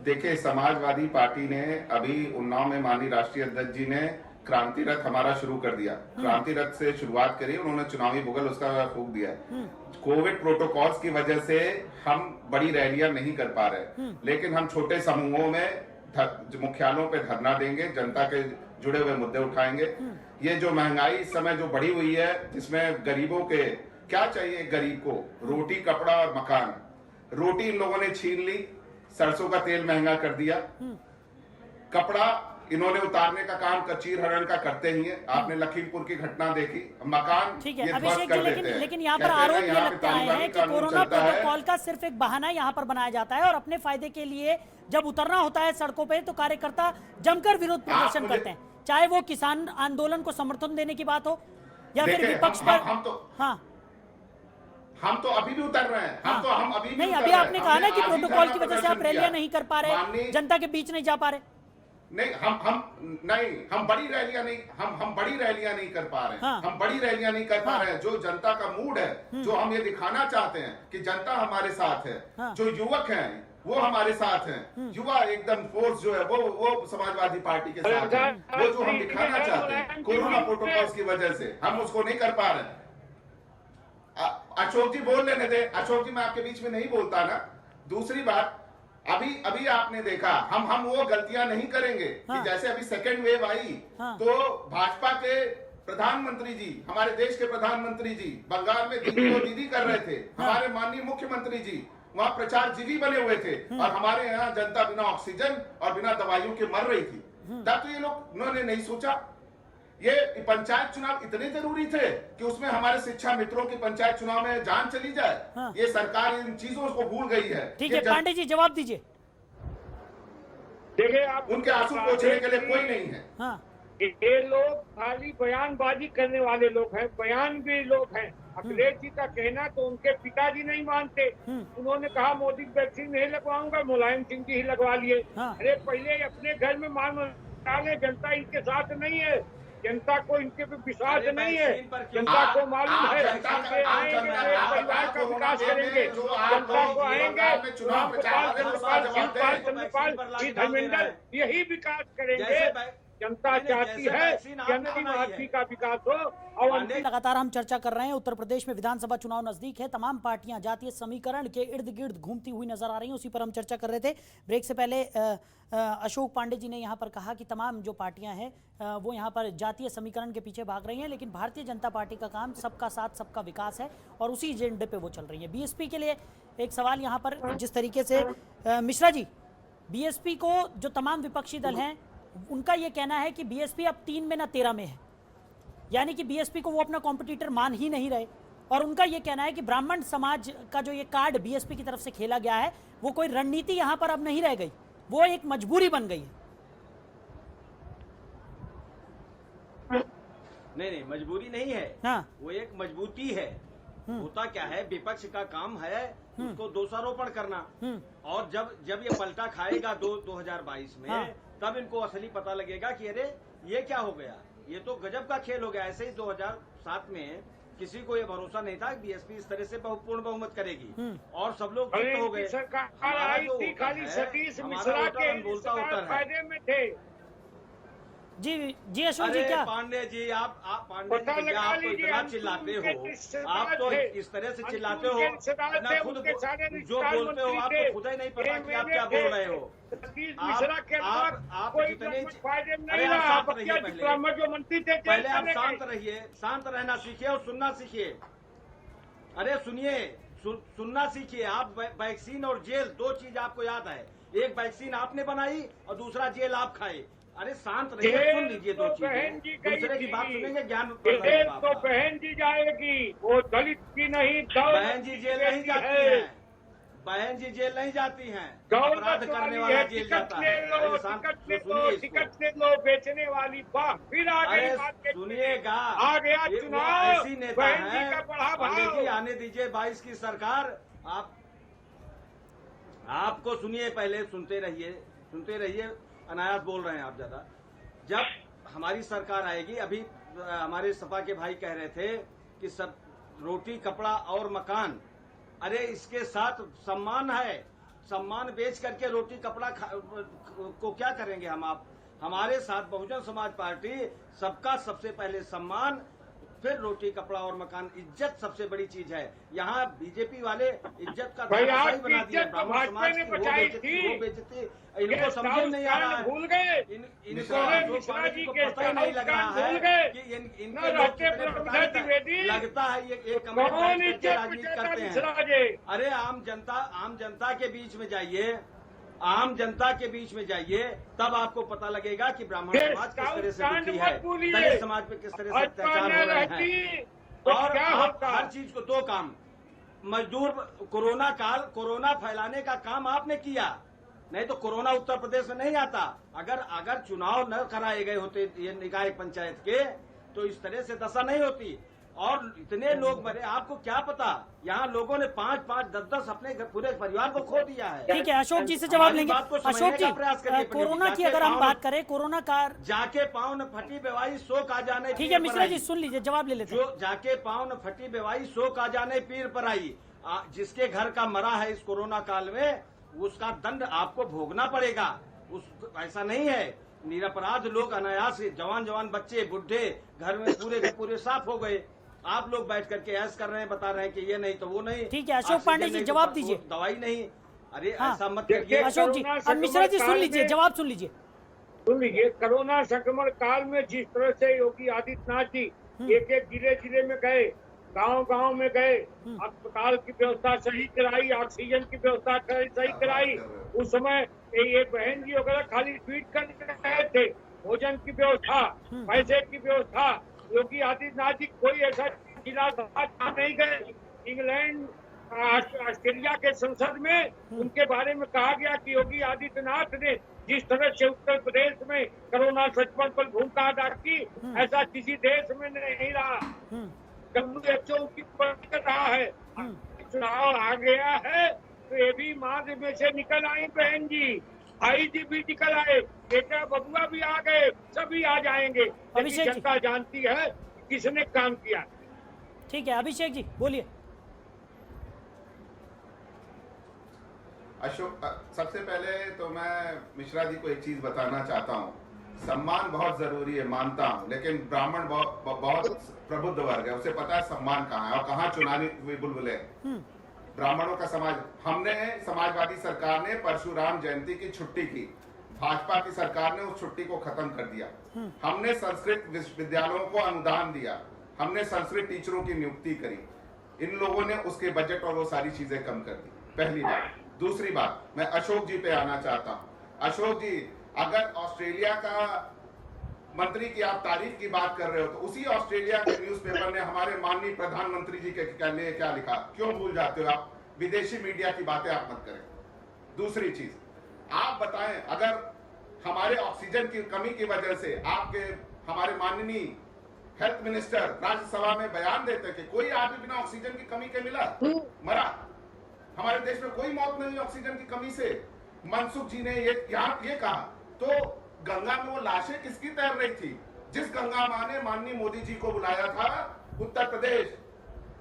देखिए, समाजवादी पार्टी ने अभी उन्नाव में माननीय राष्ट्रीय अध्यक्ष जी ने क्रांति रथ हमारा शुरू कर दिया। क्रांति रथ से शुरुआत करी, उन्होंने चुनावी बुगल उसका फूंक दिया। कोविड प्रोटोकॉल्स की वजह से हम बड़ी रैलियां नहीं कर पा रहे, लेकिन हम छोटे समूहों में मुख्यालयों पे धरना देंगे, जनता के जुड़े हुए मुद्दे उठाएंगे। ये जो महंगाई इस समय जो बढ़ी हुई है, जिसमें गरीबों के क्या चाहिए, गरीब को रोटी, कपड़ा और मकान। रोटी इन लोगों ने छीन ली, सरसों का तेल महंगा कर दिया, कपड़ा इन्होंने उतारने का काम कचीर हरण का करते ही है। आपने लखीमपुर की घटना देखी, मकान ठीक है अभिषेक जी, लेकिन यहाँ पर आरोप ये लगता है कि कोरोना प्रोटोकॉल का सिर्फ एक बहाना यहाँ पर बनाया जाता है और अपने फायदे के लिए जब उतरना होता है सड़कों पे तो कार्यकर्ता जमकर विरोध प्रदर्शन करते हैं, चाहे वो किसान आंदोलन को समर्थन देने की बात हो या फिर विपक्ष पर। हम तो अभी भी उतर रहे हैं। हम अभी नहीं, अभी आपने कहा ना कि प्रोटोकॉल की वजह से आप रैलियां नहीं कर पा रहे, जनता के बीच नहीं जा पा रहे। नहीं, हम बड़ी रैलियां नहीं, हम बड़ी रैलियां नहीं कर पा रहे हैं। हम बड़ी रैलियां नहीं कर पा रहे हैं। जो जनता का मूड है, जो हम ये दिखाना चाहते हैं कि जनता हमारे साथ है, जो युवक हैं वो हमारे साथ हैं, युवा एकदम फोर्स जो है वो समाजवादी पार्टी के साथ है। वो जो हम दिखाना चाहते हैं कोरोना प्रोटोकॉल्स की वजह से हम उसको नहीं कर पा रहे। अशोक जी बोल लेने दे। अशोक जी, मैं आपके बीच में नहीं बोलता ना। दूसरी बात, अभी आपने देखा, हम वो गलतियां नहीं करेंगे कि जैसे अभी सेकेंड वेव आई तो भाजपा के प्रधानमंत्री जी, हमारे देश के प्रधानमंत्री जी बंगाल में दीदी को दीदी कर रहे थे। हमारे माननीय मुख्यमंत्री जी वहां प्रचार जीवी बने हुए थे और हमारे यहाँ जनता बिना ऑक्सीजन और बिना दवाइयों के मर रही थी। तब तो ये लोग उन्होंने नहीं सोचा। ये पंचायत चुनाव इतने जरूरी थे कि उसमें हमारे शिक्षा मित्रों के पंचायत चुनाव में जान चली जाए। हाँ। ये सरकार इन चीजों को भूल गई है। ठीक है पांडे जी जवाब दीजिए। देखिए आप उनके आंसू पोंछने के लिए कोई नहीं है। हाँ ये लोग खाली बयानबाजी करने वाले लोग हैं, बयान भी लोग हैं। अखिलेश जी का कहना तो उनके पिताजी नहीं मानते। उन्होंने कहा मोदी वैक्सीन नहीं लगवाऊंगा, मुलायम सिंह जी ही लगवा लिए। हाँ। अरे पहले अपने घर में मान डाले, जनता इनके साथ नहीं है, जनता को इनके पे विश्वास नहीं है, जनता को मालूम है आएंगे परिवार का विकास करेंगे, जनता को आएंगे धर्मेंद्र यही विकास करेंगे। जनता चाहती है कि अंतिम आदमी का विकास हो। और लगातार हम चर्चा कर रहे हैं, उत्तर प्रदेश में विधानसभा चुनाव नजदीक है, तमाम पार्टियां जातीय समीकरण के इर्द गिर्द घूमती हुई नजर आ रही हैं, उसी पर हम चर्चा कर रहे थे। ब्रेक से पहले अशोक पांडे जी ने यहाँ पर कहा कि तमाम जो पार्टियां हैं वो यहाँ पर जातीय समीकरण के पीछे भाग रही हैं, लेकिन भारतीय जनता पार्टी का काम सबका साथ सबका विकास है और उसी एजेंडे पे वो चल रही है। बीएसपी के लिए एक सवाल यहाँ पर, जिस तरीके से मिश्रा जी, बीएसपी को जो तमाम विपक्षी दल हैं उनका ये कहना है कि बीएसपी अब 3 में ना 13 में है, यानी कि बीएसपी को वो अपना कॉम्पिटिटर मान ही नहीं रहे। और उनका ये कहना है कि ब्राह्मण समाज का जो ये कार्ड बीएसपी की तरफ से खेला गया है वो कोई रणनीति यहाँ पर अब नहीं रह गई, वो एक मजबूरी बन गई है। नहीं मजबूरी नहीं है। हाँ। वो एक मजबूती है। होता क्या है, विपक्ष का काम है उसको दोषारोपण करना, और जब ये पलटा खाएगा 2022 में, हाँ। तब इनको असली पता लगेगा कि अरे ये क्या हो गया, ये तो गजब का खेल हो गया। ऐसे ही 2007 में किसी को ये भरोसा नहीं था कि बीएसपी इस तरह से पूर्ण बहुमत करेगी, और सब लोग चुप हो गए। सरकार आई थी, खाली सतीश मिश्रा के फायदे में थे। जी जी अशोक जी, क्या पांडे जी, आप पांडे जी आप तो इतना चिल्लाते हो, आप तो इस तरह से चिल्लाते हो ना, खुद जो बोलते हो आपको खुद ही नहीं पता कि आप क्या बोल रहे हो। आप जितने, अरे आप शांत रहिए, पहले आप शांत रहिए, शांत रहना सीखिए और सुनना सीखिए। अरे सुनिए, सुनना सीखिए। आप वैक्सीन और जेल, दो चीज आपको याद है, एक वैक्सीन आपने बनाई और दूसरा जेल आप खाए। अरे शांत रहिए, सुन लीजिए दो चीजें, दूसरे की बात सुनेंगे ज्ञान। तो बहन जी जाएगी, वो दलित की नहीं, बहन जी जेल नहीं जाती है, बहन जी जेल नहीं जाती हैं, अपराध करने वाला जेल जाता है। टिकट ले लो, बेचने वाली बात फिर अरे सुनिएगा, आ गया चुनाव, ऐसी नेता है। पंडित जी आने दीजिए 22 की सरकार। आपको सुनिए, पहले सुनते रहिए, अनायास बोल रहे हैं आप ज्यादा। जब हमारी सरकार आएगी, अभी हमारे सपा के भाई कह रहे थे कि सब रोटी कपड़ा और मकान, अरे इसके साथ सम्मान है, सम्मान बेच करके रोटी कपड़ा को क्या करेंगे हम आप। हमारे साथ बहुजन समाज पार्टी, सबका सबसे पहले सम्मान, फिर रोटी कपड़ा और मकान। इज्जत सबसे बड़ी चीज है। यहाँ बीजेपी वाले इज्जत का सही बना दिया, ब्राह्मण समाज की वो बेइज्जती इनको समझ नहीं आ रहा है। भूल गए इनको पार्टी को पता ही नहीं लग रहा है कि इनके लोग कितने लगता है ये कमरे के राजनीति करते हैं। अरे आम जनता के बीच में जाइए, आम जनता के बीच में जाइए, तब आपको पता लगेगा कि ब्राह्मण समाज किस तरह से दुखी है, दलित समाज पे किस तरह से अत्याचार हो रहे हैं। और आप हर चीज को दो काम, मजदूर, कोरोना फैलाने का काम आपने किया, नहीं तो कोरोना उत्तर प्रदेश में नहीं आता। अगर चुनाव न कराए गए होते ये निकाय पंचायत के, तो इस तरह से दशा नहीं होती और इतने लोग मरे। आपको क्या पता, यहाँ लोगों ने 5-5, 10-10 अपने पूरे परिवार को खो दिया है। ठीक है, अशोक जी से जवाब लेंगे। अशोक जी, कोरोना की अगर हम बात करें, कोरोना का जाके पाँव न फटी बेवाई सो का जाने। ठीक है मिश्रा जी, सुन लीजिए, जवाब ले लेते हैं। जो जाके पाँव न फटी बेवाई सो का जाने पीर पर आई, जिसके घर का मरा है इस कोरोना काल में, उसका दंड आपको भोगना पड़ेगा। ऐसा नहीं है, निरपराध लोग अनायास, जवान बच्चे बुढ़े घर में पूरे साफ हो गए। आप लोग बैठ करके ऐसा कर रहे हैं, बता रहे हैं कि ये नहीं तो वो नहीं। ठीक है अशोक पांडे जी, जवाब दीजिए। दवाई नहीं, अरे हाँ। ऐसा मत करिए अशोक जी। अब मिश्रा जी सुन लीजिए, जवाब सुन लीजिए। कोरोना संक्रमण काल में जिस तरह से योगी आदित्यनाथ जी एक जिले में गए, गांव गांव में गए, अस्पताल की व्यवस्था सही कराई, ऑक्सीजन की व्यवस्था सही कराई। उस समय ये बहन जी वगैरह खाली ट्वीट कर रहे थे। भोजन की व्यवस्था, पैसे की व्यवस्था, योगी आदित्यनाथ जी कोई ऐसा जिला नहीं गए। इंग्लैंड, ऑस्ट्रेलिया के संसद में उनके बारे में कहा गया कि योगी आदित्यनाथ ने जिस तरह से उत्तर प्रदेश में कोरोना संक्रमण पर भूमिका अदा की, ऐसा किसी देश में नहीं रहा। WHO की कर रहा है। चुनाव आ गया है तो ये भी मार्ग में से निकल आई बहन जी, भाई जी भी निकल आए, बेटा बबुआ भी आ गए, सभी आ जाएंगे। अभिषेक जी। जनता जानती है किसने काम किया। ठीक है अभिषेक जी बोलिए। अशोक, सबसे पहले तो मैं मिश्रा जी को एक चीज बताना चाहता हूँ। सम्मान बहुत जरूरी है, मानता हूँ, लेकिन ब्राह्मण बहुत प्रबुद्ध वर्ग है, उसे पता है सम्मान कहाँ है और कहाँ चुनावी बुलबुले हैं। ब्राह्मणों का समाज, हमने समाजवादी सरकार ने परशुराम जयंती की छुट्टी की, भाजपा की सरकार ने उस छुट्टी को खत्म कर दिया। हमने संस्कृत विश्वविद्यालयों को अनुदान दिया, हमने संस्कृत टीचरों की नियुक्ति करी। इन लोगों ने उसके बजट और वो सारी चीजें कम कर दी, पहली बात। दूसरी बात, मैं अशोक जी पे आना चाहता हूँ। अशोक जी, अगर ऑस्ट्रेलिया का मंत्री की आप तारीफ की बात कर रहे हो, तो उसी ऑस्ट्रेलिया के न्यूज़पेपर ने हमारे माननीय प्रधानमंत्री जी के लिए क्या लिखा, क्यों भूल जाते हो आप? विदेशी मीडिया की बातें आप मत करें। दूसरी चीज, आप बताएं, अगर हमारे ऑक्सीजन की कमी की वजह से आपके हमारे माननीय हेल्थ मिनिस्टर राज्यसभा में बयान देते कि कोई आदमी बिना ऑक्सीजन की कमी के मरा, हमारे देश में कोई मौत नहीं ऑक्सीजन की कमी से। मनसुख जी ने ये कहा, तो गंगा में वो लाशें किसकी तैर रही थी? जिस गंगा मां ने माननीय मोदी जी को बुलाया था उत्तर प्रदेश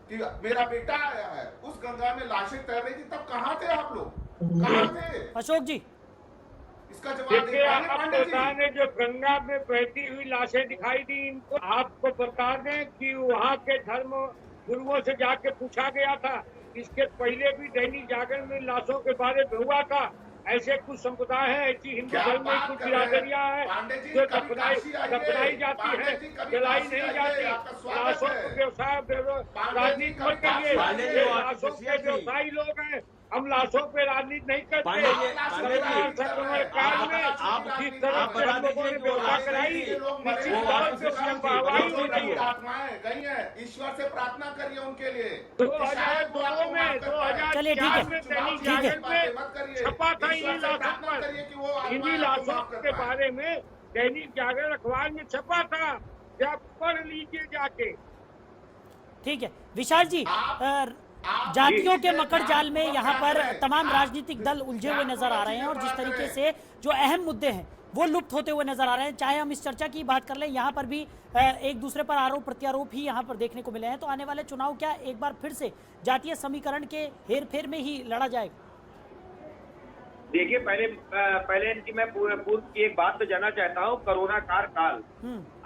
कि मेरा बेटा आया है, उस गंगा में लाशें तैर रही थी, तब कहां थे आप लोग? कहां थे? अशोक जी, इसका जवाब देखिए, आप ने जो गंगा में बहती हुई लाशें दिखाई दी, इनको आपको बता दें कि वहाँ के धर्म गुरुओं से जाके पूछा गया था। इसके पहले भी दैनिक जागरण में लाशों के बारे में हुआ था। ऐसे कुछ संप्रदाय हैं, ऐसी हिंदू धर्म में कुछ बिरादरियां हैं जो दफनाई जाती है, जलाई नहीं जाती। लाशों को व्यवसाय, राजनीति मत करिए, लाशों के व्यवसायी लोग हैं। हम लाशों पे राजनीति नहीं करते। संक्रमण काल में जिस तरह से हम लोगों ने व्यवस्था कराई, निश्चित तौर से उसमें वाहवाही होती है। गई है, ईश्वर से प्रार्थना करिए उनके लिए। 2002 में, 2004 में दैनिक जागरण में छपा था इन्हीं लाशों पर, इन्हीं लाशों के बारे में दैनिक जागरण अखबार में छपा था। जब पढ़ लीजिए जाके। ठीक है विशाल जी, जातियों के मकड़ जाल में यहाँ पर तमाम राजनीतिक दल उलझे हुए नजर आ रहे हैं और जिस तरीके से जो अहम मुद्दे हैं वो लुप्त होते हुए नजर आ रहे हैं। चाहे हम इस चर्चा की बात कर लें, यहाँ पर भी एक दूसरे पर आरोप प्रत्यारोप ही यहाँ पर देखने को मिले हैं। तो आने वाले चुनाव क्या एक बार फिर से जातीय समीकरण के हेरफेर में ही लड़ा जाएगा? देखिए, पहले इनकी मैं पूर्व की एक बात तो जानना चाहता हूँ। कोरोना काल,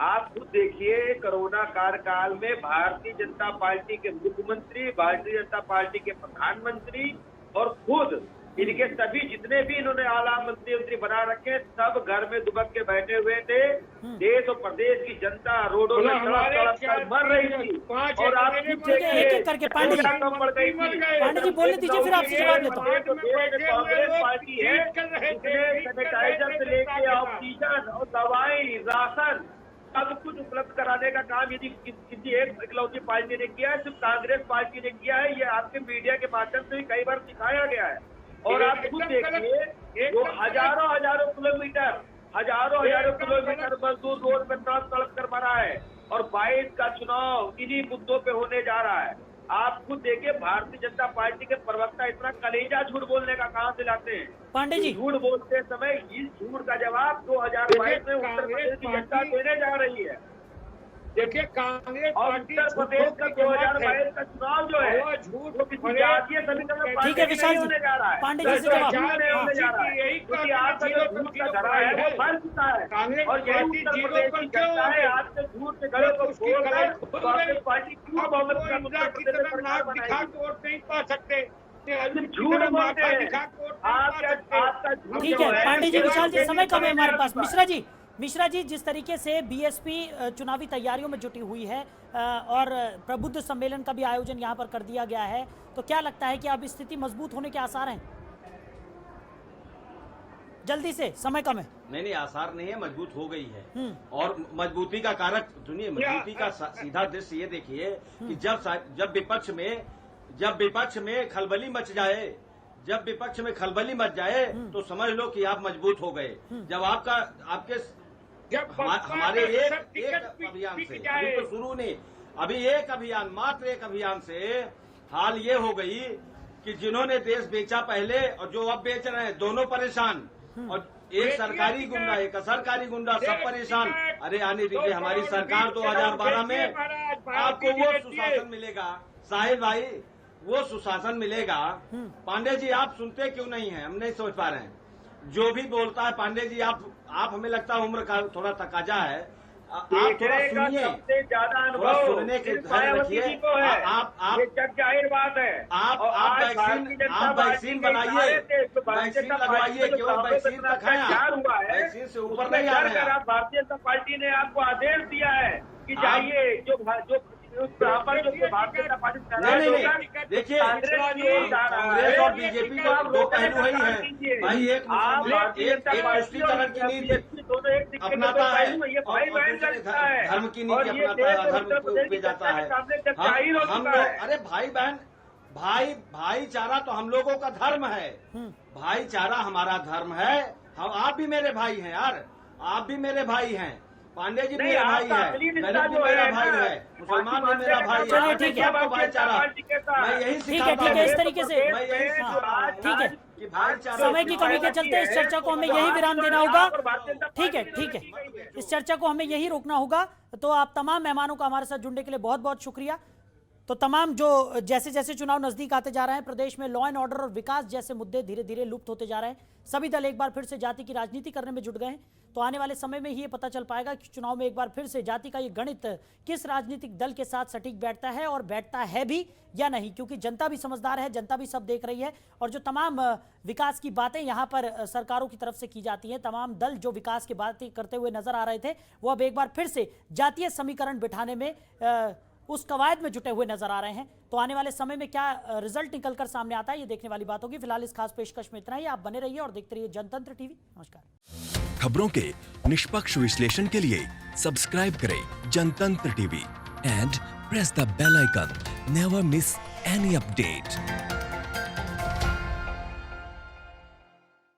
आप खुद देखिए, कोरोना काल में भारतीय जनता पार्टी के मुख्यमंत्री, भारतीय जनता पार्टी के प्रधानमंत्री और खुद इनके सभी जितने भी इन्होंने आला मंत्री बना रखे, सब घर में दुबक के बैठे हुए थे। देश और प्रदेश की जनता रोडों में तड़प कर मर रही थी और आप एक एक करके पांडे जी बोलने दीजिए, फिर आपसे जवाब लेता हूं। कांग्रेस पार्टी है, सैनिटाइजर से लेके ऑक्सीजन और दवाई, राशन, सब कुछ उपलब्ध कराने का काम यदि किसी एक इकलौती पार्टी ने किया है, सिर्फ कांग्रेस पार्टी ने किया है। ये आपके मीडिया के माध्यम से भी कई बार दिखाया गया है। और आप खुद देखिए, वो हजारों किलोमीटर मजदूर रोड में तड़प कर मरा है और 22 का चुनाव इन्हीं मुद्दों पे होने जा रहा है। आप खुद देखिए, भारतीय जनता पार्टी के प्रवक्ता इतना कलेजा झूठ बोलने का कहां से लाते हैं? पांडे जी, झूठ बोलते समय इस झूठ का जवाब 2022 में उत्तर प्रदेश की जनता देने जा रही है। देखिए, कांग्रेस पार्टी उत्तर प्रदेश का 2022 का चुनाव जो है वो झूठ जातीय समीकरण ठीक है विशाल जी, पांडे जी से जवाब। यही आपका जो झूठ का धरा है वो भर चुका है और यही उत्तर प्रदेश की जनता है। आज से झूठ के गले को खोलकर कांग्रेस पार्टी क्यों बहुमत का उत्तर प्रदेश में सरकार बनाएगी? वोट नहीं पा सकते, झूठ बोलते हैं। आपका ठीक है पांडे जी, विशाल जी, समय कम है हमारे पास। मिश्रा जी, मिश्रा जी, जिस तरीके से बीएसपी चुनावी तैयारियों में जुटी हुई है और प्रबुद्ध सम्मेलन का भी आयोजन यहाँ पर कर दिया गया है, तो क्या लगता है कि अब स्थिति मजबूत होने के आसार हैं? जल्दी से, समय कम है। नहीं, आसार नहीं है, मजबूत हो गई है। और मजबूती का कारक सुनिए, मजबूती का सीधा दृश्य ये देखिए कि जब विपक्ष में खलबली मच जाए, जब विपक्ष में खलबली मच जाए तो समझ लो कि आप मजबूत हो गए। जब हमारे एक अभियान से, अभी तो शुरू नहीं, अभी एक अभियान, मात्र एक अभियान से हाल ये हो गई कि जिन्होंने देश बेचा पहले और जो अब बेच रहे हैं, दोनों परेशान। और एक सरकारी गुंडा, एक असरकारी गुंडा, सब परेशान। अरे आने दीजिए, हमारी सरकार 2012 में आपको वो सुशासन मिलेगा साहिल भाई, वो सुशासन मिलेगा। पांडे जी, आप सुनते क्यों नहीं हैं? हम नहीं सोच पा रहे हैं। जो भी बोलता है पांडे जी, आप हमें लगता है उम्र का थोड़ा तकाजा है, आप थोड़ा सुनिए, सबसे ज्यादा अनुभव थोड़ा सुनने के धैर्य रखिए। आप जाहिर बात है। आप वैक्सीन बनाइए, वैक्सीन लगवाइए, केवल वैक्सीन तक है, वैक्सीन से ऊपर नहीं आ रहे हैं। भारतीय जनता पार्टी ने आपको आदेश दिया है कि जाइए, जो भारतीय जनता पार्टी नहीं, देखिए, कांग्रेस और बीजेपी को दो पहलू ही हैं भाई। एक पुष्टिकरण की नीति अपनाता है और धर्म की नीति अपनाता है, धर्म पे जाता है। हम लोग, अरे भाई बहन, भाईचारा तो हम लोगों का धर्म है, भाईचारा हमारा धर्म है। आप भी मेरे भाई हैं यार, आप भी मेरे भाई हैं, पांडे जी भी मेरा भाई है, दलित भी मेरा भाई है, मुसलमान भी मेरा भाई है। चलिए ठीक है, आपको भाईचारा मैं यही सिखाता हूं। इस तरीके से मैं यही ठीक है, कि भाईचारा, समय की कमी के चलते इस चर्चा को हमें यही विराम देना होगा। ठीक है, इस चर्चा को हमें यही रोकना होगा। तो आप तमाम मेहमानों का हमारे साथ जुड़ने के लिए बहुत बहुत शुक्रिया। तो तमाम जो जैसे जैसे चुनाव नजदीक आते जा रहे हैं, प्रदेश में लॉ एंड ऑर्डर और विकास जैसे मुद्दे धीरे धीरे लुप्त होते जा रहे हैं। सभी दल एक बार फिर से जाति की राजनीति करने में जुट गए हैं। तो आने वाले समय में ही ये पता चल पाएगा कि चुनाव में एक बार फिर से जाति का ये गणित किस राजनीतिक दल के साथ सटीक बैठता है और बैठता है भी या नहीं, क्योंकि जनता भी समझदार है, जनता भी सब देख रही है। और जो तमाम विकास की बातें यहाँ पर सरकारों की तरफ से की जाती हैं, तमाम दल जो विकास की बातें करते हुए नजर आ रहे थे, वो अब एक बार फिर से जातीय समीकरण बिठाने में उस कवायद में जुटे हुए नजर आ रहे हैं। तो आने वाले समय में क्या रिजल्ट निकलकर सामने आता है, ये देखने वाली बात होगी। फिलहाल इस खास पेशकश में इतना ही। आप बने रहिए और देखते रहिए जनतंत्र टीवी। नमस्कार। खबरों के निष्पक्ष विश्लेषण के लिए सब्सक्राइब करें Jantantra TV and press the bell icon. Never miss any update.